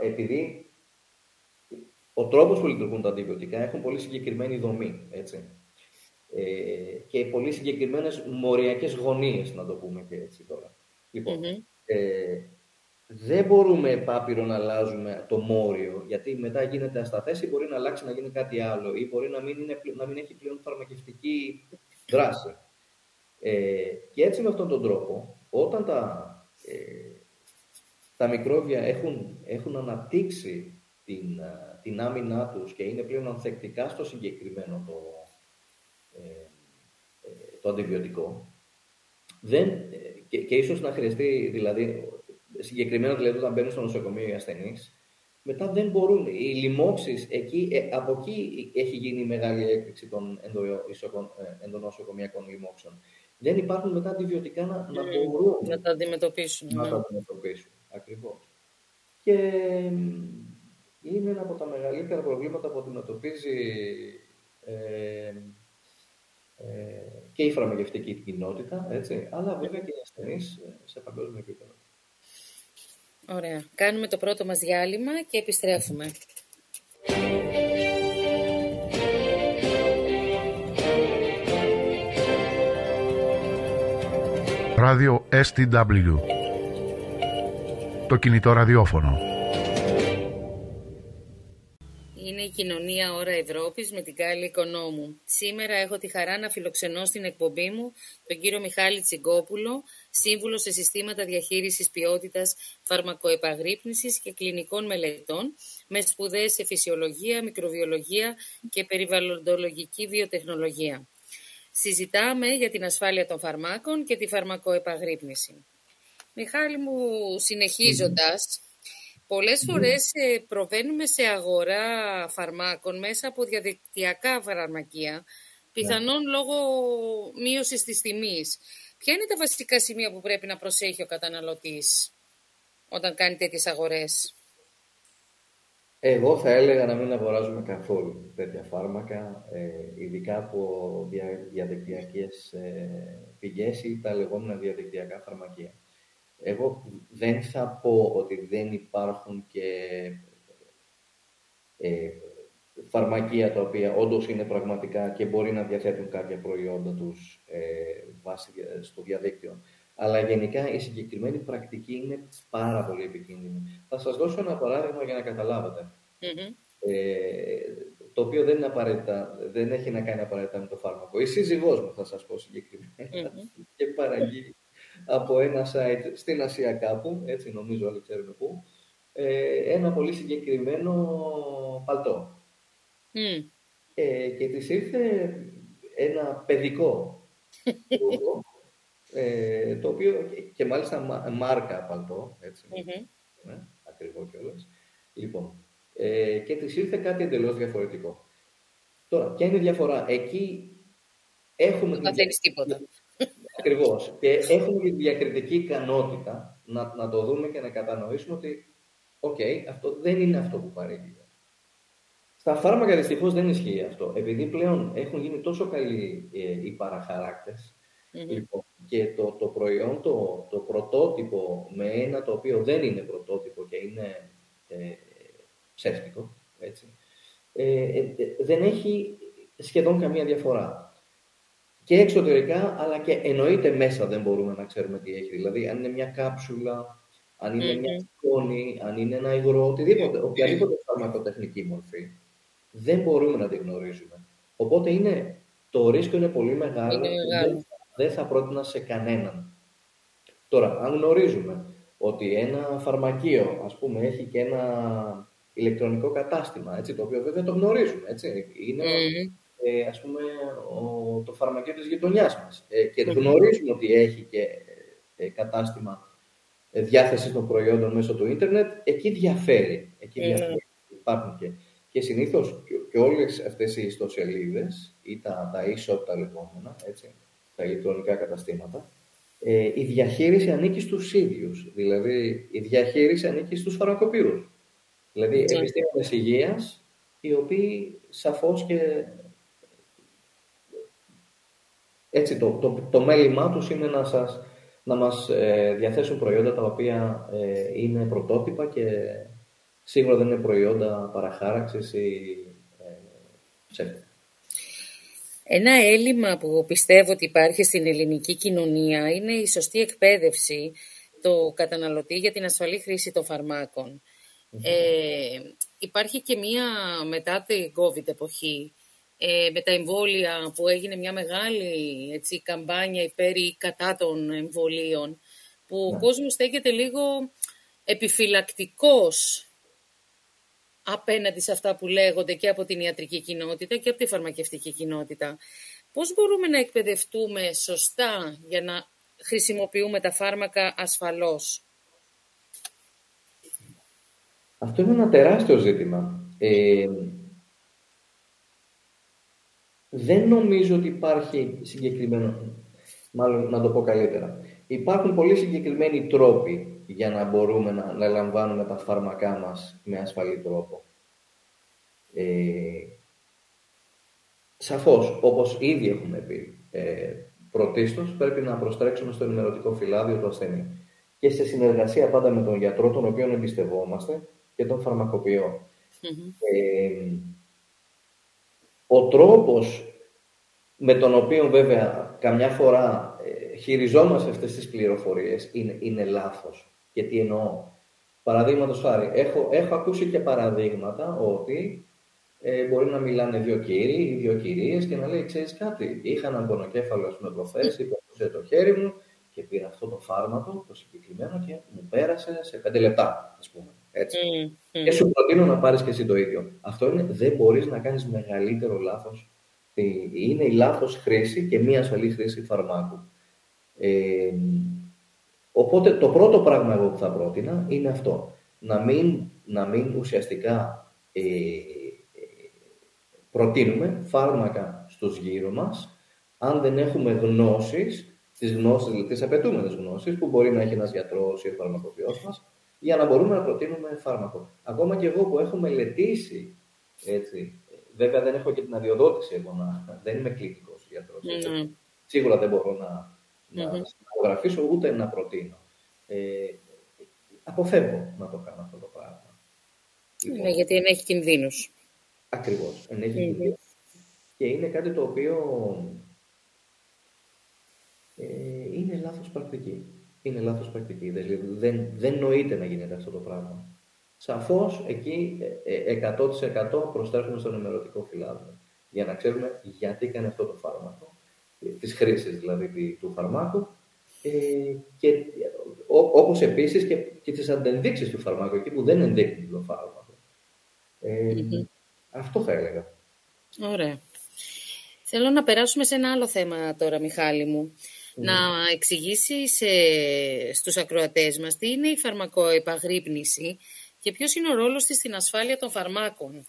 S3: επειδή ο τρόπος που λειτουργούν τα αντιβιωτικά έχουν πολύ συγκεκριμένη δομή, έτσι. Και πολύ συγκεκριμένες μοριακές γωνίες, να το πούμε και έτσι τώρα. Λοιπόν, δεν μπορούμε επάπειρο να αλλάζουμε το μόριο, γιατί μετά γίνεται ασταθές ή μπορεί να αλλάξει να γίνει κάτι άλλο ή μπορεί να μην έχει πλέον φαρμακευτική δράση. Και έτσι με αυτόν τον τρόπο, όταν τα μικρόβια έχουν αναπτύξει την άμυνά τους και είναι πλέον ανθεκτικά στο συγκεκριμένο το αντιβιωτικό, και ίσως να χρειαστεί, δηλαδή, συγκεκριμένα δηλαδή όταν μπαίνουν στο νοσοκομείο οι ασθενείς, μετά δεν μπορούν, οι λοιμώξεις, από εκεί έχει γίνει η μεγάλη έκρηξη των ενδονοσοκομιακών λοιμώξεων. Δεν υπάρχουν μετά αντιβιωτικά να μπορούν
S2: να τα αντιμετωπίσουν.
S3: Ακριβώς. Και είναι ένα από τα μεγαλύτερα προβλήματα που αντιμετωπίζει και η φαρμακευτική κοινότητα, έτσι, αλλά βέβαια και οι ασθενείς σε παγκόσμιο επίπεδο.
S2: Ωραία. Κάνουμε το πρώτο μας διάλειμμα και επιστρέφουμε.
S1: Ράδιο STW. Το κινητό ραδιόφωνο.
S2: Είναι Κοινωνία Ώρα Ευρώπης με την Κάλλη Οικονόμου. Σήμερα έχω τη χαρά να φιλοξενώ στην εκπομπή μου τον κύριο Μιχάλη Τσιγκόπουλο, σύμβουλο σε συστήματα διαχείρισης ποιότητας φαρμακοεπαγρύπνησης και κλινικών μελετών, με σπουδές σε φυσιολογία, μικροβιολογία και περιβαλλοντολογική βιοτεχνολογία. Συζητάμε για την ασφάλεια των φαρμάκων και τη φαρμακοεπαγρύπνηση. Μιχάλη μου, συνεχίζοντας, πολλές φορές προβαίνουμε σε αγορά φαρμάκων μέσα από διαδικτυακά φαρμακεία, πιθανόν λόγω μείωσης της τιμής. Ποια είναι τα βασικά σημεία που πρέπει να προσέχει ο καταναλωτής όταν κάνει τέτοιες αγορές?
S3: Εγώ θα έλεγα να μην αγοράζουμε καθόλου τέτοια φάρμακα, ειδικά από διαδικτυακές πηγές ή τα λεγόμενα διαδικτυακά φαρμακεία. Εγώ δεν θα πω ότι δεν υπάρχουν και φαρμακεία τα οποία όντως είναι πραγματικά και μπορεί να διαθέτουν κάποια προϊόντα τους βάσει στο διαδίκτυο. Αλλά γενικά η συγκεκριμένη πρακτική είναι πάρα πολύ επικίνδυνη. Θα σας δώσω ένα παράδειγμα για να καταλάβετε. Το οποίο δεν έχει να κάνει απαραίτητα με το φάρμακο. Η σύζυγός μου, θα σας πω συγκεκριμένα, και παραγγείλει από ένα site στην Ασία κάπου, έτσι νομίζω όλοι ξέρουν πού, ένα πολύ συγκεκριμένο παλτό. Και της ήρθε ένα παιδικό λόγο, το οποίο και μάλιστα μάρκα παλτό, έτσι, ακριβό κιόλας. Λοιπόν, και της ήρθε κάτι εντελώς διαφορετικό. Τώρα, ποια είναι η διαφορά? Εκεί έχουμε...
S2: Δεν μαθαίνεις τίποτα.
S3: Ακριβώς. Και έχουμε τη διακριτική ικανότητα να το δούμε και να κατανοήσουμε ότι αυτό δεν είναι αυτό που παρήγγειλε. Στα φάρμακα δυστυχώς δεν ισχύει αυτό. Επειδή πλέον έχουν γίνει τόσο καλοί οι παραχαράκτες, λοιπόν, και το προϊόν, το πρωτότυπο με ένα το οποίο δεν είναι πρωτότυπο και είναι ψεύτικο, έτσι, δεν έχει σχεδόν καμία διαφορά. Και εξωτερικά, αλλά και εννοείται μέσα δεν μπορούμε να ξέρουμε τι έχει. Δηλαδή, αν είναι μια κάψουλα, αν είναι μια σκόνη, αν είναι ένα υγρό, οποιαδήποτε φαρμακοτεχνική μορφή, δεν μπορούμε να τη γνωρίζουμε. Οπότε το ρίσκο είναι πολύ μεγάλο. Δεν θα πρότεινα σε κανέναν. Τώρα, αν γνωρίζουμε ότι ένα φαρμακείο, ας πούμε, έχει και ένα ηλεκτρονικό κατάστημα, έτσι, το οποίο βέβαια το γνωρίζουμε, έτσι, είναι... ας πούμε, το φαρμακείο της γειτονιάς μας και γνωρίζουμε ότι έχει και κατάστημα διάθεσης των προϊόντων μέσω του ίντερνετ, εκεί διαφέρει. Υπάρχουν και συνήθως και όλες αυτές οι ιστοσελίδες ή τα e-shop τα λεγόμενα, έτσι, τα ηλεκτρονικά καταστήματα, η διαχείριση ανήκει στους ίδιους. Δηλαδή, η διαχείριση ανήκει στους φαρμακοποιούς. Δηλαδή, επιστήμονες υγείας, οι οποίοι σαφώς και έτσι, το μέλημά τους είναι να μας διαθέσουν προϊόντα τα οποία είναι πρωτότυπα και σίγουρα δεν είναι προϊόντα παραχάραξης ή ψεύτικα.
S2: Ένα έλλειμμα που πιστεύω ότι υπάρχει στην ελληνική κοινωνία είναι η σωστή εκπαίδευση του καταναλωτή για την ασφαλή χρήση των φαρμάκων. Υπάρχει και μία μετά την COVID εποχή, με τα εμβόλια, που έγινε μια μεγάλη, έτσι, καμπάνια υπέρ ή κατά των εμβολίων, που ο κόσμος στέκεται λίγο επιφυλακτικός απέναντι σε αυτά που λέγονται και από την ιατρική κοινότητα και από τη φαρμακευτική κοινότητα. Πώς μπορούμε να εκπαιδευτούμε σωστά για να χρησιμοποιούμε τα φάρμακα ασφαλώς?
S3: Αυτό είναι ένα τεράστιο ζήτημα. Δεν νομίζω ότι υπάρχει συγκεκριμένο, μάλλον να το πω καλύτερα. Υπάρχουν πολύ συγκεκριμένοι τρόποι για να μπορούμε να λαμβάνουμε τα φάρμακά μας με ασφαλή τρόπο. Σαφώς, όπως ήδη έχουμε πει, πρωτίστως πρέπει να προστρέξουμε στο ενημερωτικό φυλάδιο του ασθενή και σε συνεργασία πάντα με τον γιατρό, τον οποίον εμπιστευόμαστε, και τον φαρμακοποιό. Ο τρόπος με τον οποίο βέβαια καμιά φορά χειριζόμαστε αυτές τις πληροφορίες είναι λάθος. Και τι εννοώ? Παραδείγματος χάρη, έχω ακούσει και παραδείγματα ότι Μπορεί να μιλάνε δύο κύριοι ή δύο κυρίες και να λέει: ξέρεις κάτι, είχα έναν πονοκέφαλο, ας πούμε, προχθές, είπε το χέρι μου και πήρα αυτό το φάρμακο, το συγκεκριμένο, και μου πέρασε σε 5 λεπτά, ας πούμε. Έτσι. Και σου προτείνω να πάρεις και εσύ το ίδιο. Αυτό είναι, δεν μπορείς να κάνεις μεγαλύτερο λάθος. Είναι η λάθος χρήση και μία ασφαλή χρήση φαρμάκου. Οπότε το πρώτο πράγμα εγώ που θα πρότεινα είναι αυτό. Να μην ουσιαστικά προτείνουμε φάρμακα στους γύρω μας, αν δεν έχουμε γνώσεις, τις απαιτούμενες γνώσεις που μπορεί να έχει ένας γιατρός ή ο φαρμακοποιός μας, για να μπορούμε να προτείνουμε φάρμακο. Ακόμα και εγώ που έχω μελετήσει, έτσι, βέβαια δεν έχω και την αδειοδότηση εγώ, δεν είμαι κλινικός γιατρός. Σίγουρα δεν μπορώ να υπογραφήσω ούτε να προτείνω. Αποφεύγω να το κάνω αυτό το πράγμα.
S2: Ναι, γιατί ενέχει κινδύνους.
S3: Ακριβώς, ενέχει κινδύνους. Και είναι κάτι το οποίο είναι λάθος πρακτική. Είναι λάθος πρακτική. Δεν νοείται να γίνεται αυτό το πράγμα. Σαφώς εκεί 100% προστρέφουμε στον ενημερωτικό φυλάδιο. Για να ξέρουμε γιατί κάνει αυτό το φάρμακο, τις χρήσεις δηλαδή του φαρμάκου, και όπως επίσης και τις αντενδείξεις του φαρμάκου, εκεί που δεν ενδείχνει το φάρμακο. Αυτό θα έλεγα.
S2: Ωραία. Θέλω να περάσουμε σε ένα άλλο θέμα τώρα, Μιχάλη μου. Να εξηγήσεις στους ακροατές μας τι είναι η φαρμακοεπαγρύπνηση και ποιος είναι ο ρόλος της στην ασφάλεια των φαρμάκων.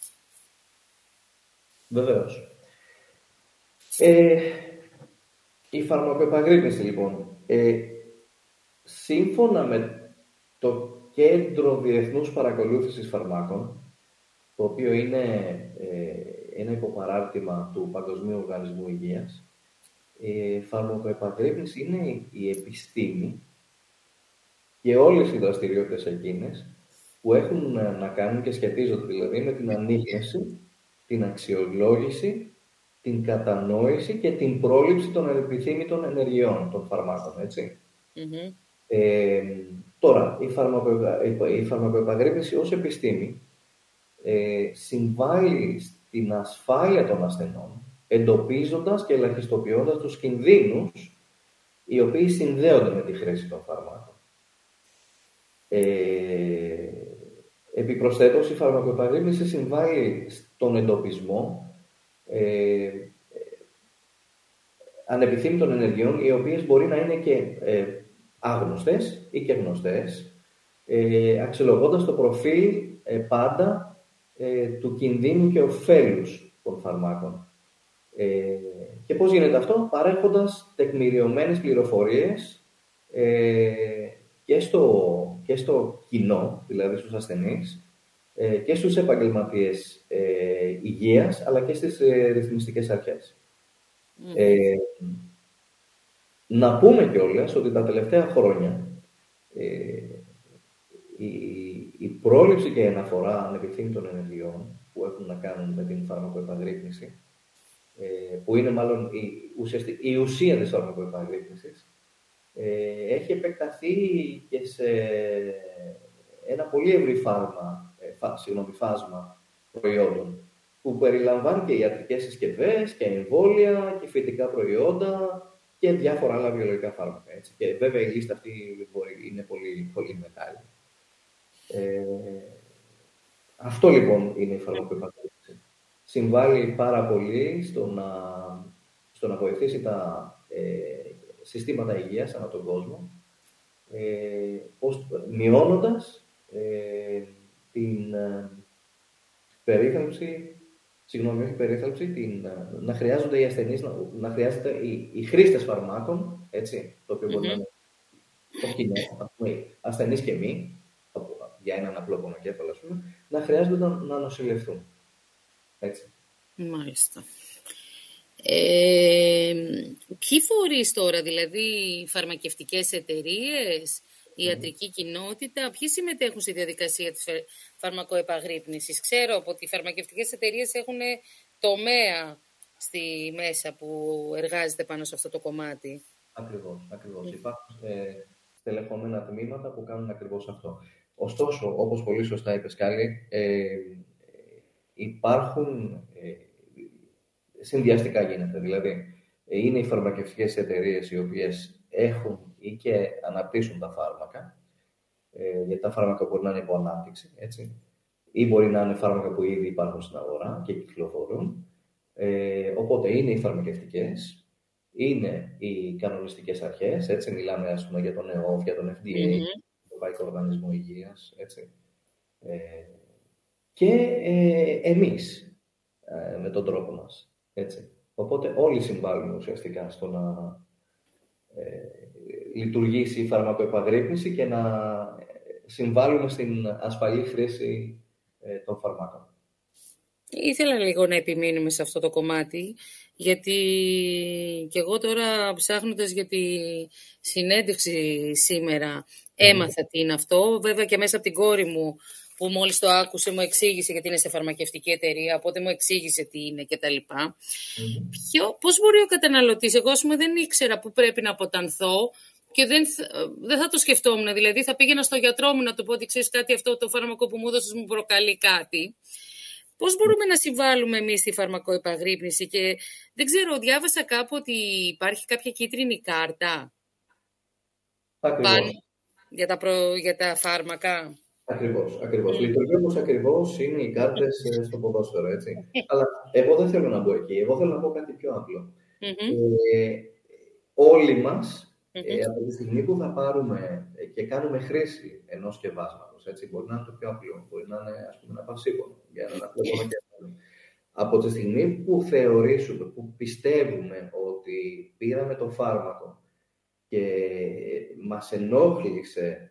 S3: Βεβαίως. Η φαρμακοεπαγρύπνηση, λοιπόν, σύμφωνα με το Κέντρο Διεθνούς Παρακολούθησης Φαρμάκων, το οποίο είναι ένα υποπαράρτημα του Παγκοσμίου Οργανισμού Υγείας, η φαρμακοεπαγρύπνηση είναι η επιστήμη και όλες οι δραστηριότητες εκείνες που έχουν να κάνουν και σχετίζονται δηλαδή με την ανείχνευση, την αξιολόγηση, την κατανόηση και την πρόληψη των ανεπιθύμητων ενεργειών των φαρμάκων, έτσι. Τώρα, η φαρμακοεπαγρύπνηση ως επιστήμη συμβάλλει στην ασφάλεια των ασθενών, εντοπίζοντας και ελαχιστοποιώντας τους κινδύνους οι οποίοι συνδέονται με τη χρήση των φαρμάκων. Επιπροσθέτως, η φαρμακοεπαγρύπνηση συμβάλλει στον εντοπισμό ανεπιθύμητων ενεργειών, οι οποίες μπορεί να είναι και άγνωστες ή και γνωστές, αξιολογώντας το προφίλ πάντα του κινδύνου και ωφέλους των φαρμάκων. Και πώς γίνεται αυτό? Παρέχοντας τεκμηριωμένες πληροφορίες και στο κοινό, δηλαδή στους ασθενείς, και στους επαγγελματίες υγείας, αλλά και στις ρυθμιστικές αρχές. Να πούμε κιόλας ότι τα τελευταία χρόνια η πρόληψη και η αναφορά ανεπιθύμητων ενεργειών που έχουν να κάνουν με την φαρμακοεπαγρύπνηση, που είναι μάλλον η ουσία της φαρμακοεπαγρύπνησης, έχει επεκταθεί και σε ένα πολύ ευρύ φάσμα προϊόντων, που περιλαμβάνει και ιατρικές συσκευές και εμβόλια και φυτικά προϊόντα και διάφορα άλλα βιολογικά φάρμακα. Έτσι. Και βέβαια η λίστα αυτή είναι πολύ, πολύ μεγάλη. Αυτό λοιπόν είναι η φαρμακοεπαγρύπνηση. Συμβάλλει πάρα πολύ στο να βοηθήσει τα συστήματα υγείας ανά τον κόσμο, μειώνοντας την περίθαλψη, να χρειάζονται οι ασθενείς, να χρειάζεται οι χρήστες φαρμάκων, έτσι, το οποίο μπορεί να είναι το κοινό, ασθενείς και μη, για έναν απλό πονοκέφαλο, ας πούμε, να χρειάζονται να νοσηλευθούν. Έτσι.
S2: Μάλιστα. Ποιοι φορείς τώρα, δηλαδή οι φαρμακευτικές εταιρείες, η ιατρική κοινότητα, ποιοι συμμετέχουν στη διαδικασία της φαρμακοεπαγρύπνησης? Ξέρω ότι οι φαρμακευτικές εταιρείες έχουν τομέα στη μέσα που εργάζεται πάνω σε αυτό το κομμάτι.
S3: Ακριβώς. Υπάρχουν στελεχωμένα τμήματα που κάνουν ακριβώς αυτό. Ωστόσο, όπως πολύ σωστά είπες, Κάλλη, υπάρχουν, συνδυαστικά γίνεται, δηλαδή είναι οι φαρμακευτικές εταιρείες οι οποίες έχουν ή και αναπτύσσουν τα φάρμακα, γιατί τα φάρμακα μπορεί να είναι υπό ανάπτυξη, έτσι, ή μπορεί να είναι φάρμακα που ήδη υπάρχουν στην αγορά και κυκλοφορούν. Οπότε είναι οι φαρμακευτικές, είναι οι κανονιστικές αρχές, έτσι, μιλάμε ας πούμε για τον ΕΟΦ, για τον FDA, τον Ευρωπαϊκό Οργανισμό Υγείας, έτσι. Και εμείς με τον τρόπο μας, έτσι. Οπότε όλοι συμβάλλουν ουσιαστικά στο να λειτουργήσει η φαρμακοεπαγρύπνηση και να συμβάλλουμε στην ασφαλή χρήση των φαρμάκων.
S2: Ήθελα λίγο να επιμείνουμε σε αυτό το κομμάτι, γιατί και εγώ τώρα ψάχνοντας για τη συνέντευξη σήμερα έμαθα τι είναι αυτό. Βέβαια και μέσα από την κόρη μου που μόλις το άκουσε μου εξήγησε γιατί είναι σε φαρμακευτική εταιρεία, οπότε μου εξήγησε τι είναι κτλ. Πώς μπορεί ο καταναλωτής, εγώ ας πούμε δεν ήξερα που πρέπει να αποτανθώ και δεν θα το σκεφτόμουν, δηλαδή θα πήγαινα στο γιατρό μου να του πω ότι ξέρεις κάτι, αυτό το φάρμακο που μου έδωσες μου προκαλεί κάτι. Πώς μπορούμε να συμβάλλουμε εμείς στη φαρμακοεπαγρύπνηση? Και δεν ξέρω, διάβασα κάπου ότι υπάρχει κάποια κίτρινη κάρτα για τα φάρμακα.
S3: Ακριβώς. Λειτουργεί όπως ακριβώς είναι οι κάρτες στο ποδόσφαιρο, έτσι. Αλλά εγώ δεν θέλω να μπω εκεί. Εγώ θέλω να πω κάτι πιο απλό. Όλοι μας, από τη στιγμή που θα πάρουμε και κάνουμε χρήση ενός σκευάσματος, έτσι, μπορεί να είναι το πιο απλό, μπορεί να είναι ας πούμε ένα παυσίπονο, για να βλέπουμε και αυτό. Από τη στιγμή που θεωρήσουμε, που πιστεύουμε ότι πήραμε το φάρμακο και μας ενόχλησε,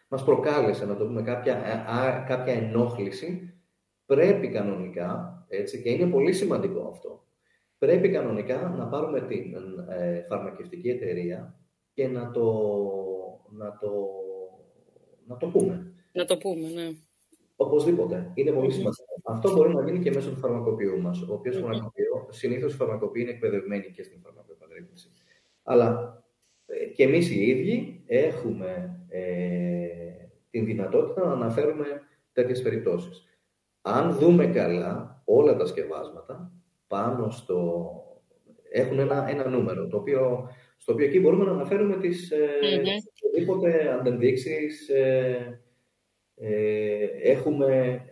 S3: μας προκάλεσε, να το πούμε, κάποια ενόχληση, πρέπει κανονικά, έτσι, και είναι πολύ σημαντικό αυτό, πρέπει κανονικά να πάρουμε την φαρμακευτική εταιρεία και να το πούμε.
S2: Να το πούμε, ναι.
S3: Οπωσδήποτε. Είναι πολύ σημαντικό. Αυτό μπορεί να γίνει και μέσω του φαρμακοποιού μας, ο οποίος συνήθως οι φαρμακοποιοί είναι εκπαιδευμένοι και στην φαρμακοεπαγρύπνηση. Αλλά και εμείς οι ίδιοι έχουμε την δυνατότητα να αναφέρουμε τέτοιες περιπτώσεις. Αν δούμε καλά, όλα τα σκευάσματα πάνω έχουν ένα νούμερο, στο οποίο εκεί μπορούμε να αναφέρουμε τις οποιοδήποτε αντενδείξεις έχουμε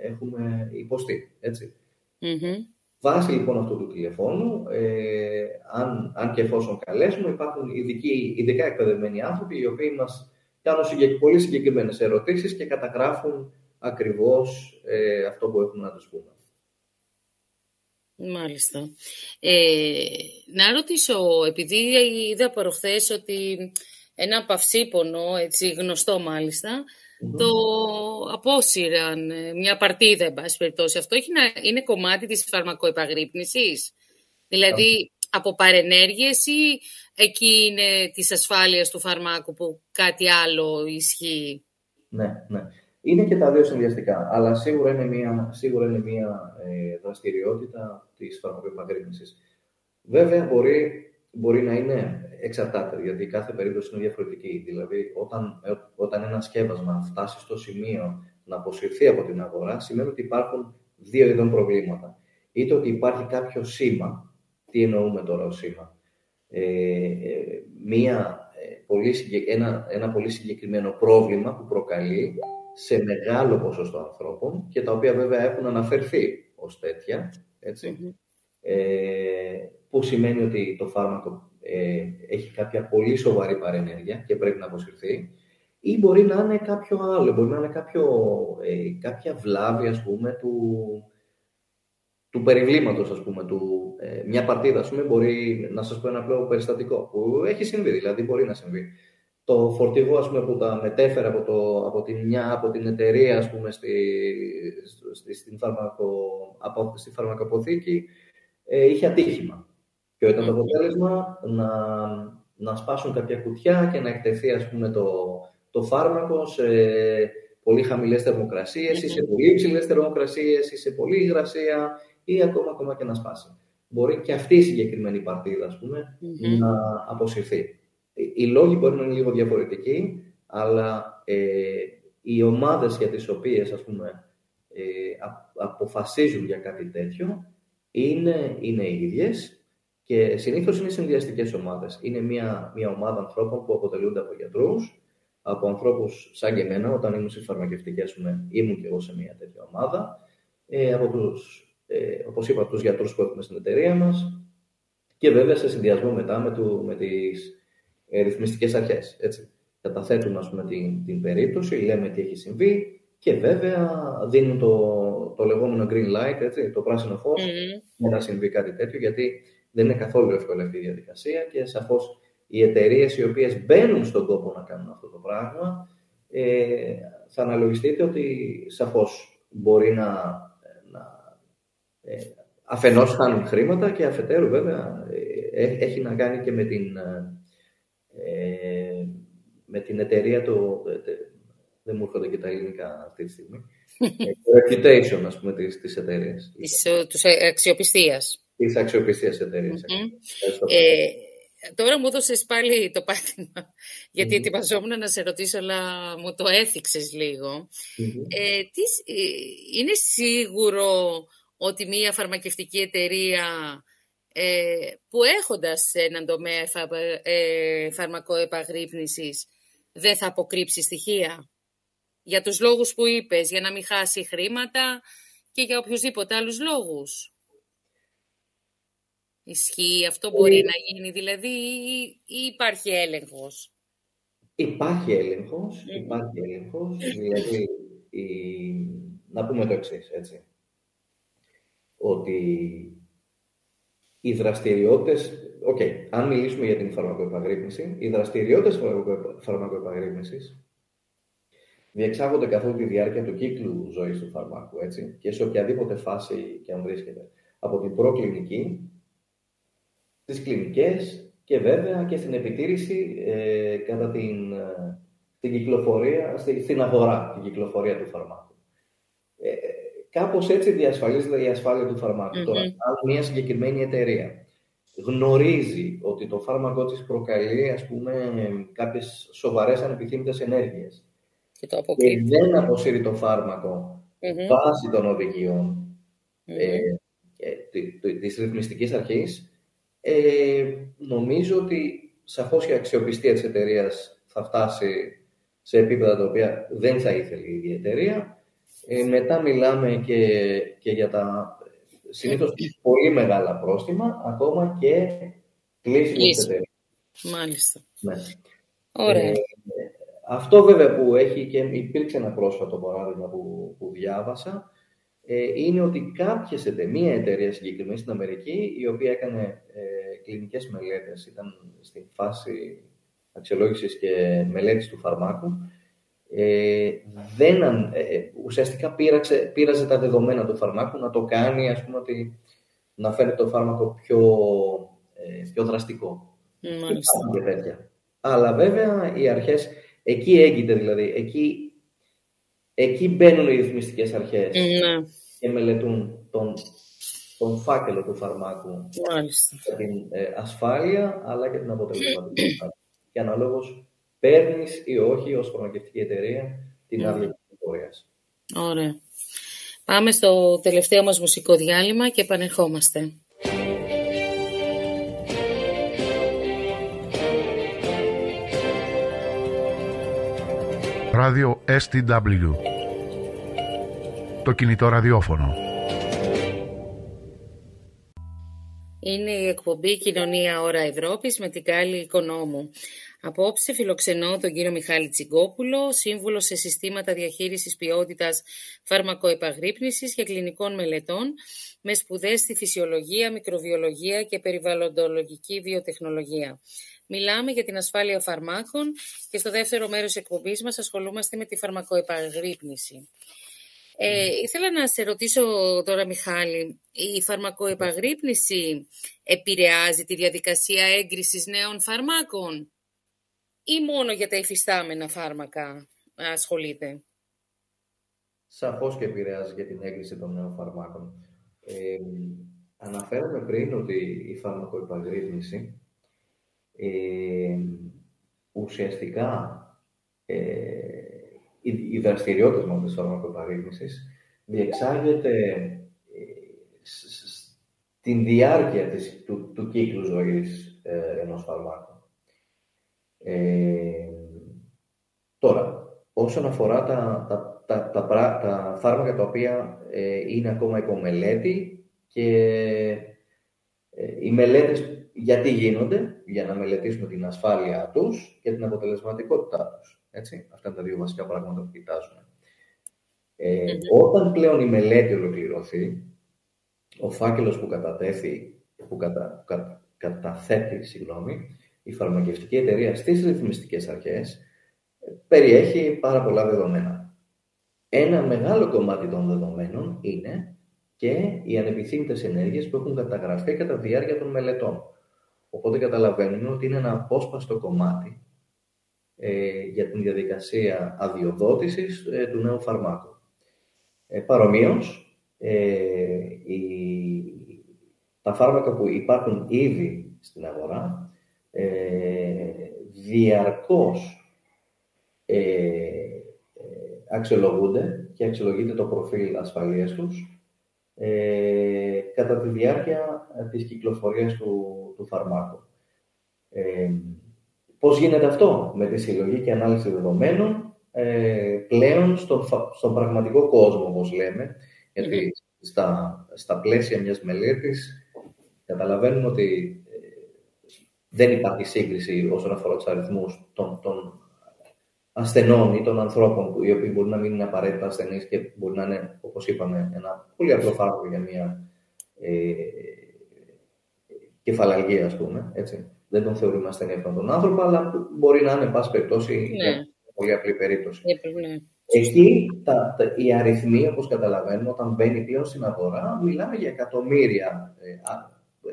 S3: υποστεί, έτσι. Βάσει λοιπόν αυτού του τηλεφώνου, αν και εφόσον καλέσουμε, υπάρχουν ειδικά εκπαιδευμένοι άνθρωποι οι οποίοι μας κάνουν πολύ συγκεκριμένες ερωτήσεις και καταγράφουν ακριβώς αυτό που έχουμε να τους πούμε.
S2: Μάλιστα. Να ρωτήσω, επειδή είδα προχθές ότι ένα παυσίπονο, έτσι γνωστό μάλιστα, το απόσυραν μια παρτίδα, εν πάση περιπτώσει. Αυτό είναι κομμάτι της φαρμακοεπαγρύπνησης? Δηλαδή, από παρενέργειες ή εκεί είναι της ασφάλειας του φαρμάκου που κάτι άλλο ισχύει?
S3: Ναι. Είναι και τα δύο συνδυαστικά, αλλά σίγουρα είναι μια δραστηριότητα της φαρμακοεπαγρύπνησης. Βέβαια, μπορεί να είναι, εξαρτάται, γιατί κάθε περίπτωση είναι διαφορετική. Δηλαδή, όταν ένα σκεύασμα φτάσει στο σημείο να αποσυρθεί από την αγορά, σημαίνει ότι υπάρχουν δύο είδων προβλήματα. Είτε ότι υπάρχει κάποιο σήμα, τι εννοούμε τώρα ως σήμα, ένα πολύ συγκεκριμένο πρόβλημα που προκαλεί σε μεγάλο ποσοστό ανθρώπων και τα οποία βέβαια έχουν αναφερθεί ως τέτοια, έτσι, που σημαίνει ότι το φάρμακο έχει κάποια πολύ σοβαρή παρενέργεια και πρέπει να αποσυρθεί, ή μπορεί να είναι κάποιο άλλο, μπορεί να είναι κάποια βλάβη, ας πούμε, του περιβλήματος, ας πούμε, μια παρτίδα, ας πούμε, μπορεί να σας πω ένα απλό περιστατικό που έχει συμβεί, δηλαδή μπορεί να συμβεί. Το φορτηγό, ας πούμε, που τα μετέφερε από την εταιρεία, ας πούμε, στη φαρμακοποθήκη, είχε ατύχημα. Και ήταν το αποτέλεσμα να σπάσουν κάποια κουτιά και να εκτεθεί, ας πούμε, το φάρμακο σε πολύ χαμηλές θερμοκρασίες ή σε πολύ υψηλές θερμοκρασίες ή σε πολύ υγρασία ή ακόμα και να σπάσει. Μπορεί και αυτή η συγκεκριμένη παρτίδα, ας πούμε, να αποσυρθεί. Οι λόγοι μπορεί να είναι λίγο διαφορετικοί, αλλά οι ομάδες για τις οποίες, ας πούμε, αποφασίζουν για κάτι τέτοιο είναι οι ίδιες και συνήθως είναι συνδυαστικές ομάδες. Είναι μια ομάδα ανθρώπων που αποτελούνται από γιατρούς, από ανθρώπους σαν και εμένα, όταν ήμουν στις φαρμακευτικές, ήμουν και εγώ σε μια τέτοια ομάδα, από όπως είπα, τους γιατρούς που έχουμε στην εταιρεία μας και βέβαια σε συνδυασμό μετά με τις ρυθμιστικές αρχές. Έτσι. Καταθέτουμε, ας πούμε, την περίπτωση, λέμε τι έχει συμβεί και βέβαια δίνουν το λεγόμενο green light, έτσι, το πράσινο φως, για να συμβεί κάτι τέτοιο, γιατί δεν είναι καθόλου εύκολη αυτή η διαδικασία και σαφώς οι εταιρείες οι οποίες μπαίνουν στον κόπο να κάνουν αυτό το πράγμα, θα αναλογιστείτε ότι σαφώς μπορεί να αφενός χάνουν χρήματα και αφετέρου βέβαια έχει να κάνει και με την εταιρεία δεν μου έρχονται και τα ελληνικά αυτή τη στιγμή. Το reputation, ας πούμε, της εταιρείας.
S2: Της αξιοπιστίας.
S3: Της αξιοπιστίας εταιρείας.
S2: Τώρα μου έδωσες πάλι το πάτημα, γιατί ετοιμαζόμουν να σε ρωτήσω, αλλά μου το έθιξες λίγο. Είναι σίγουρο ότι μια φαρμακευτική εταιρεία που έχοντας έναν τομέα φαρμακοεπαγρύπνησης δεν θα αποκρύψει στοιχεία για τους λόγους που είπες, για να μην χάσει χρήματα και για οποιουσδήποτε άλλους λόγους? Ισχύει αυτό, μπορεί να γίνει δηλαδή, ή υπάρχει έλεγχος?
S3: Υπάρχει έλεγχος, δηλαδή να πούμε το εξής, έτσι, ότι οι δραστηριότητες, αν μιλήσουμε για την φαρμακοεπαγρύπνηση, οι δραστηριότητες φαρμακοεπαγρύπνησης διεξάγονται καθ' όλη τη διάρκεια του κύκλου ζωής του φαρμάκου, έτσι, και σε οποιαδήποτε φάση και αν βρίσκεται. Από την προκλινική, στις κλινικές και βέβαια και στην επιτήρηση κατά την κυκλοφορία, στην αγορά, την κυκλοφορία του φαρμάκου. Κάπως έτσι διασφαλίζεται η ασφάλεια του φαρμάκου. Τώρα, αν μια συγκεκριμένη εταιρεία γνωρίζει ότι το φάρμακό της προκαλεί, ας πούμε, κάποιες σοβαρές ανεπιθύμητες ενέργειες και δεν αποσύρει το φάρμακο βάσει των οδηγιών της ρυθμιστικής αρχής, νομίζω ότι σαφώς η αξιοπιστία της εταιρείας θα φτάσει σε επίπεδα τα οποία δεν θα ήθελε η ίδια εταιρεία. Μετά μιλάμε και για τα συνήθως πολύ μεγάλα πρόστιμα, ακόμα και κλείσιμο της εταιρείας.
S2: Μάλιστα.
S3: Ναι.
S2: Ωραία.
S3: Αυτό βέβαια που έχει και υπήρξε ένα πρόσφατο παράδειγμα που διάβασα, είναι ότι μία εταιρεία συγκεκριμένη στην Αμερική, η οποία έκανε κλινικές μελέτες, ήταν στην φάση αξιολόγησης και μελέτης του φαρμάκου, ουσιαστικά πήραζε τα δεδομένα του φαρμάκου να το κάνει, ας πούμε, να φέρει το φάρμακο πιο δραστικό. Και τέτοια. Αλλά βέβαια οι αρχές, εκεί έγκυται δηλαδή, εκεί μπαίνουν οι ρυθμιστικές αρχές και μελετούν τον φάκελο του φαρμάκου για την ασφάλεια αλλά και την αποτελεσματικότητα. Και αναλόγως παίρνεις ή όχι ως φαρμακευτική εταιρεία την άδεια κυκλοφορίας.
S2: Ωραία. Πάμε στο τελευταίο μας μουσικό διάλειμμα και επανερχόμαστε.
S1: Ράδιο STW. Το κινητό ραδιόφωνο.
S2: Είναι η εκπομπή Κοινωνία Ώρα Ευρώπης με την Κάλλη Οικονόμου. Απόψε φιλοξενώ τον κύριο Μιχάλη Τσιγκόπουλο, σύμβουλο σε συστήματα διαχείρισης ποιότητας φαρμακοεπαγρύπνησης και κλινικών μελετών, με σπουδές στη φυσιολογία, μικροβιολογία και περιβαλλοντολογική βιοτεχνολογία. Μιλάμε για την ασφάλεια φαρμάκων και στο δεύτερο μέρος της εκπομπής μας ασχολούμαστε με τη φαρμακοεπαγρύπνηση. Ήθελα να σε ρωτήσω τώρα, Μιχάλη, η φαρμακοεπαγρύπνηση επηρεάζει τη διαδικασία έγκρισης νέων φαρμάκων ή μόνο για τα υφιστάμενα φάρμακα ασχολείται?
S3: Σαφώς και επηρεάζει για την έγκριση των νέων φαρμάκων. Αναφέραμε πριν ότι η φαρμακοεπαγρύπνηση ουσιαστικά η δραστηριότητα της φαρμακοεπαγρύπνησης διεξάγεται στην διάρκεια του κύκλου ζωής ενός φαρμάκου. Τώρα, όσον αφορά τα φάρμακα τα οποία είναι ακόμα υπομελέτη και οι μελέτες γιατί γίνονται, για να μελετήσουμε την ασφάλειά τους και την αποτελεσματικότητά τους. Έτσι, αυτά είναι τα δύο βασικά πράγματα που κοιτάζουμε. Όταν πλέον η μελέτη ολοκληρωθεί, ο φάκελος που καταθέτει η φαρμακευτική εταιρεία στις ρυθμιστικές αρχές περιέχει πάρα πολλά δεδομένα. Ένα μεγάλο κομμάτι των δεδομένων είναι και οι ανεπιθύμητες ενέργειες που έχουν καταγραφεί κατά τη διάρκεια των μελετών. Οπότε καταλαβαίνουμε ότι είναι ένα απόσπαστο κομμάτι για την διαδικασία αδειοδότησης του νέου φαρμάκου. Παρομοίως, τα φάρμακα που υπάρχουν ήδη στην αγορά διαρκώς αξιολογούνται και αξιολογείται το προφίλ ασφαλείας τους κατά τη διάρκεια της κυκλοφορίας του φαρμάκου. Πώς γίνεται αυτό? Με τη συλλογή και ανάλυση δεδομένων πλέον στον πραγματικό κόσμο, όπως λέμε, γιατί στα πλαίσια μιας μελέτης καταλαβαίνουμε ότι δεν υπάρχει σύγκριση όσον αφορά τους αριθμούς των ασθενών ή των ανθρώπων, οι οποίοι μπορεί να μην είναι απαραίτητα ασθενείς και μπορεί να είναι, όπως είπαμε, ένα πολύ απλό φάρμακο για μια κεφαλαλγία, ας πούμε. Έτσι. Δεν τον θεωρούμε ασθενή αυτόν τον άνθρωπο, αλλά μπορεί να είναι, εν πάση περιπτώσει, μια πολύ απλή περίπτωση. Εκεί οι αριθμοί, όπως καταλαβαίνουμε, όταν μπαίνει πλέον στην αγορά, μιλάμε για εκατομμύρια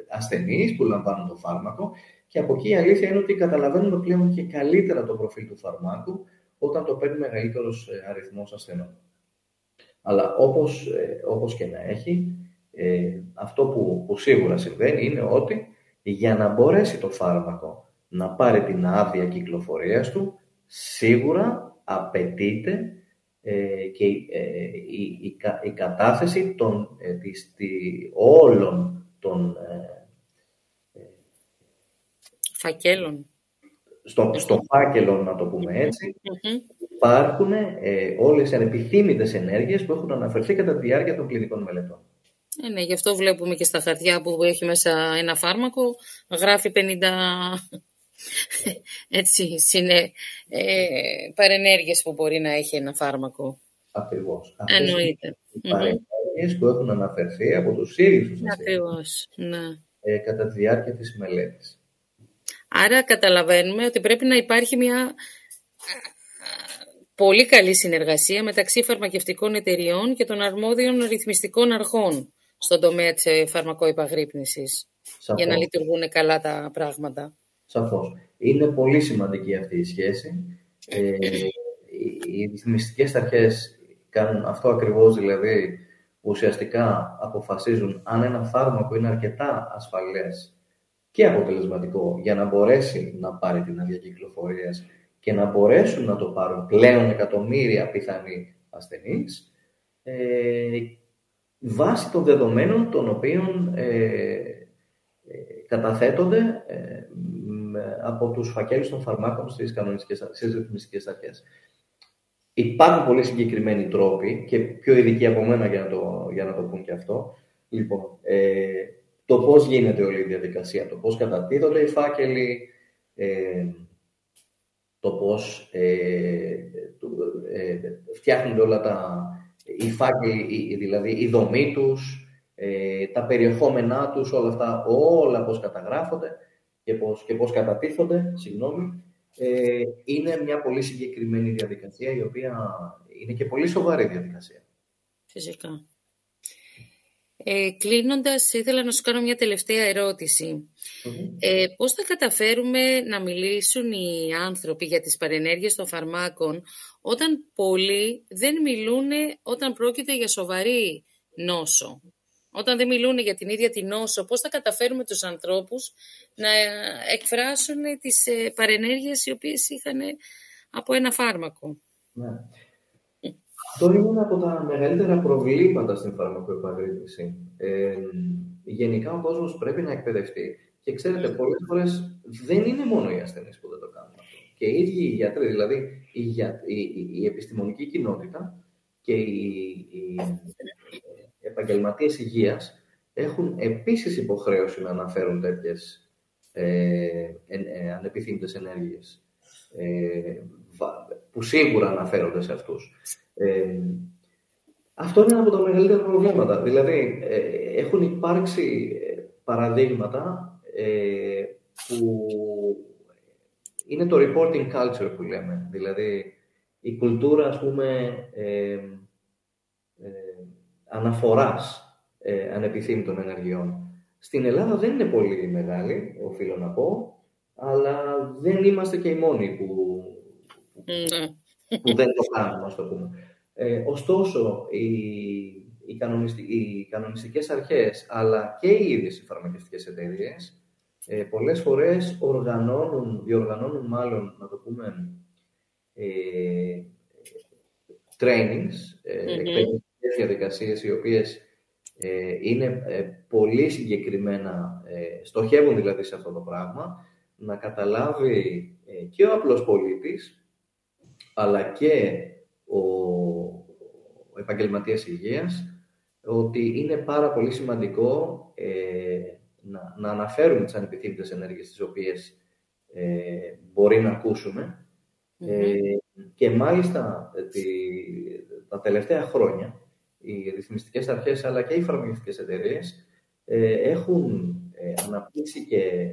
S3: ασθενείς που λαμβάνουν το φάρμακο και από εκεί η αλήθεια είναι ότι καταλαβαίνουμε πλέον και καλύτερα το προφίλ του φαρμάκου όταν το παίρνει μεγαλύτερος αριθμός ασθενών. Αλλά όπως και να έχει, αυτό που σίγουρα συμβαίνει είναι ότι για να μπορέσει το φάρμακο να πάρει την άδεια κυκλοφορίας του, σίγουρα απαιτείται και η κατάθεση όλων των
S2: φακέλων.
S3: Στο φάκελο, να το πούμε έτσι, υπάρχουν όλες οι ανεπιθύμητες ενέργειες που έχουν αναφερθεί κατά τη διάρκεια των κλινικών μελετών.
S2: Ναι, γι' αυτό βλέπουμε και στα χαρτιά που έχει μέσα ένα φάρμακο, γράφει 50 παρενέργειες που μπορεί να έχει ένα φάρμακο.
S3: Ακριβώς.
S2: Εννοείται.
S3: Οι παρενέργειες που έχουν αναφερθεί από τους ίδιους τους
S2: ασθενείς
S3: κατά τη διάρκεια της μελέτης.
S2: Άρα καταλαβαίνουμε ότι πρέπει να υπάρχει μια πολύ καλή συνεργασία μεταξύ φαρμακευτικών εταιριών και των αρμόδιων ρυθμιστικών αρχών στον τομέα της φαρμακοεπαγρύπνησης, για να λειτουργούν καλά τα πράγματα.
S3: Σαφώς. Είναι πολύ σημαντική αυτή η σχέση. Οι ρυθμιστικές αρχές κάνουν αυτό ακριβώς, δηλαδή ουσιαστικά αποφασίζουν αν ένα φάρμακο είναι αρκετά ασφαλές και αποτελεσματικό για να μπορέσει να πάρει την άδεια κυκλοφορίας και να μπορέσουν να το πάρουν πλέον εκατομμύρια πιθανοί ασθενείς βάσει των δεδομένων των οποίων καταθέτονται από τους φακέλους των φαρμάκων στις ρυθμιστικές αρχές. Υπάρχουν πολύ συγκεκριμένοι τρόποι και πιο ειδικοί από μένα για να το πούν και αυτό. Λοιπόν, το πώς γίνεται όλη η διαδικασία, το πώς κατατίθονται οι φάκελοι, το πώς φτιάχνονται όλα οι φάκελοι, δηλαδή η δομή τους, τα περιεχόμενά τους, όλα αυτά, όλα πώς καταγράφονται και πώς κατατίθονται, είναι μια πολύ συγκεκριμένη διαδικασία, η οποία είναι και πολύ σοβαρή διαδικασία.
S2: Φυσικά. Κλείνοντας, ήθελα να σου κάνω μια τελευταία ερώτηση. Πώς θα καταφέρουμε να μιλήσουν οι άνθρωποι για τις παρενέργειες των φαρμάκων όταν πολλοί δεν μιλούν όταν πρόκειται για σοβαρή νόσο? Όταν δεν μιλούν για την ίδια την νόσο, πώς θα καταφέρουμε τους ανθρώπους να εκφράσουν τις παρενέργειες οι οποίες είχαν από ένα φάρμακο?
S3: Ναι. Αυτό είναι ένα από τα μεγαλύτερα προβλήματα στην φαρμακοεπαγρύπνηση. Γενικά ο κόσμος πρέπει να εκπαιδευτεί. Και ξέρετε, πολλές φορές δεν είναι μόνο οι ασθενείς που δεν το κάνουν αυτό. Και οι ίδιοι οι γιατροί, δηλαδή η επιστημονική κοινότητα και οι επαγγελματίες υγείας έχουν επίσης υποχρέωση να αναφέρουν τέτοιες ανεπιθύμητες ενέργειες που σίγουρα αναφέρονται σε αυτούς. Αυτό είναι ένα από τα μεγαλύτερα προβλήματα. Δηλαδή, έχουν υπάρξει παραδείγματα που είναι το reporting culture που λέμε. Δηλαδή, η κουλτούρα, ας πούμε, αναφοράς ανεπιθύμητων ενεργειών. Στην Ελλάδα δεν είναι πολύ μεγάλη, οφείλω να πω, αλλά δεν είμαστε και οι μόνοι που δεν το κάνουμε, ας το πούμε. Ωστόσο, οι κανονιστικές αρχές, αλλά και οι ίδιες οι φαρμακευτικές εταιρείες, πολλές φορές διοργανώνουν μάλλον, να το πούμε, trainings, εκπαιδευτικές διαδικασίες, οι οποίες είναι πολύ συγκεκριμένα, στοχεύουν δηλαδή σε αυτό το πράγμα, να καταλάβει και ο απλός πολίτης, αλλά και ο επαγγελματίας υγείας, ότι είναι πάρα πολύ σημαντικό να αναφέρουμε τις ανεπιθύμητες ενέργειες τις οποίες μπορεί να ακούσουμε. Και μάλιστα τα τελευταία χρόνια οι ρυθμιστικές αρχές αλλά και οι φαρμακευτικές εταιρείες έχουν αναπτύξει και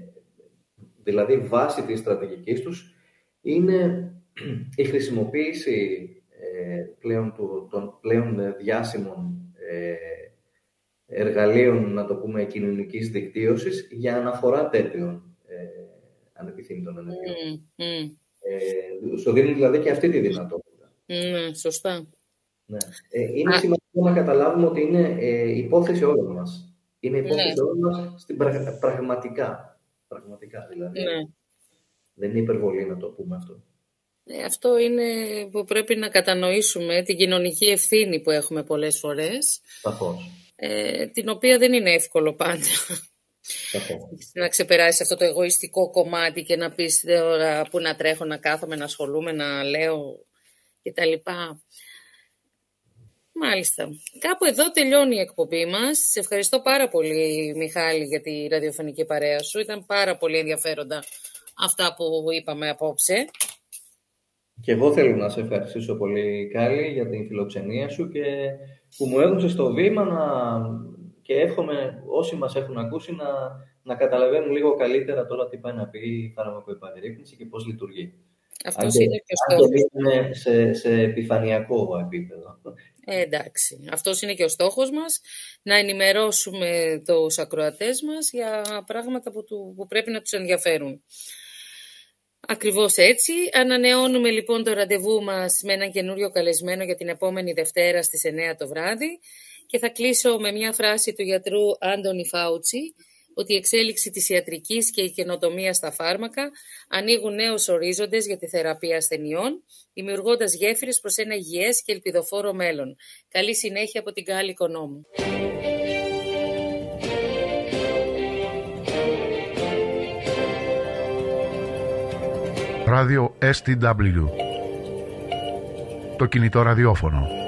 S3: δηλαδή βάση της στρατηγικής τους είναι η χρησιμοποίηση των πλέον διάσημων εργαλείων, να το πούμε, κοινωνικής δικτύωσης για αναφορά τέτοιων ανεπιθύμητων ενεργειών. Σου δίνουν δηλαδή και αυτή τη δυνατότητα.
S2: Σωστά.
S3: Ναι. Είναι σημαντικό να καταλάβουμε ότι είναι υπόθεση όλων μας. Είναι υπόθεση όλων μας πραγματικά δηλαδή. Δεν είναι υπερβολή να το πούμε αυτό.
S2: Αυτό είναι που πρέπει να κατανοήσουμε, την κοινωνική ευθύνη που έχουμε πολλές φορές, την οποία δεν είναι εύκολο πάντα να ξεπεράσεις αυτό το εγωιστικό κομμάτι και να πεις τώρα που να τρέχω, να κάθομαι, να ασχολούμαι, να λέω κτλ. Μάλιστα. Κάπου εδώ τελειώνει η εκπομπή μας. Σε ευχαριστώ πάρα πολύ, Μιχάλη, για τη ραδιοφωνική παρέα σου. Ήταν πάρα πολύ ενδιαφέροντα αυτά που είπαμε απόψε.
S3: Και εγώ θέλω να σε ευχαριστήσω πολύ, Κάλλη, για την φιλοξενία σου και που μου έδωσες το βήμα και εύχομαι όσοι μας έχουν ακούσει να καταλαβαίνουν λίγο καλύτερα τώρα τι πάει να πει η φαρμακοεπαγρύπνηση και πώς λειτουργεί.
S2: Αυτός είναι και ο στόχος.
S3: Είναι σε επιφανειακό επίπεδο.
S2: Εντάξει. Αυτός είναι και ο στόχος μας, να ενημερώσουμε τους ακροατές μας για πράγματα που πρέπει να τους ενδιαφέρουν. Ακριβώς έτσι. Ανανεώνουμε λοιπόν το ραντεβού μας με έναν καινούριο καλεσμένο για την επόμενη Δευτέρα στις 9 το βράδυ και θα κλείσω με μια φράση του γιατρού Άντονι Φάουτσι, ότι η εξέλιξη της ιατρικής και η καινοτομία στα φάρμακα ανοίγουν νέους ορίζοντες για τη θεραπεία ασθενειών, δημιουργώντας γέφυρες προς ένα υγιές και ελπιδοφόρο μέλλον. Καλή συνέχεια από την Γκάλη Οικονόμου.
S1: Ράδιο STW. Το κινητό ραδιόφωνο.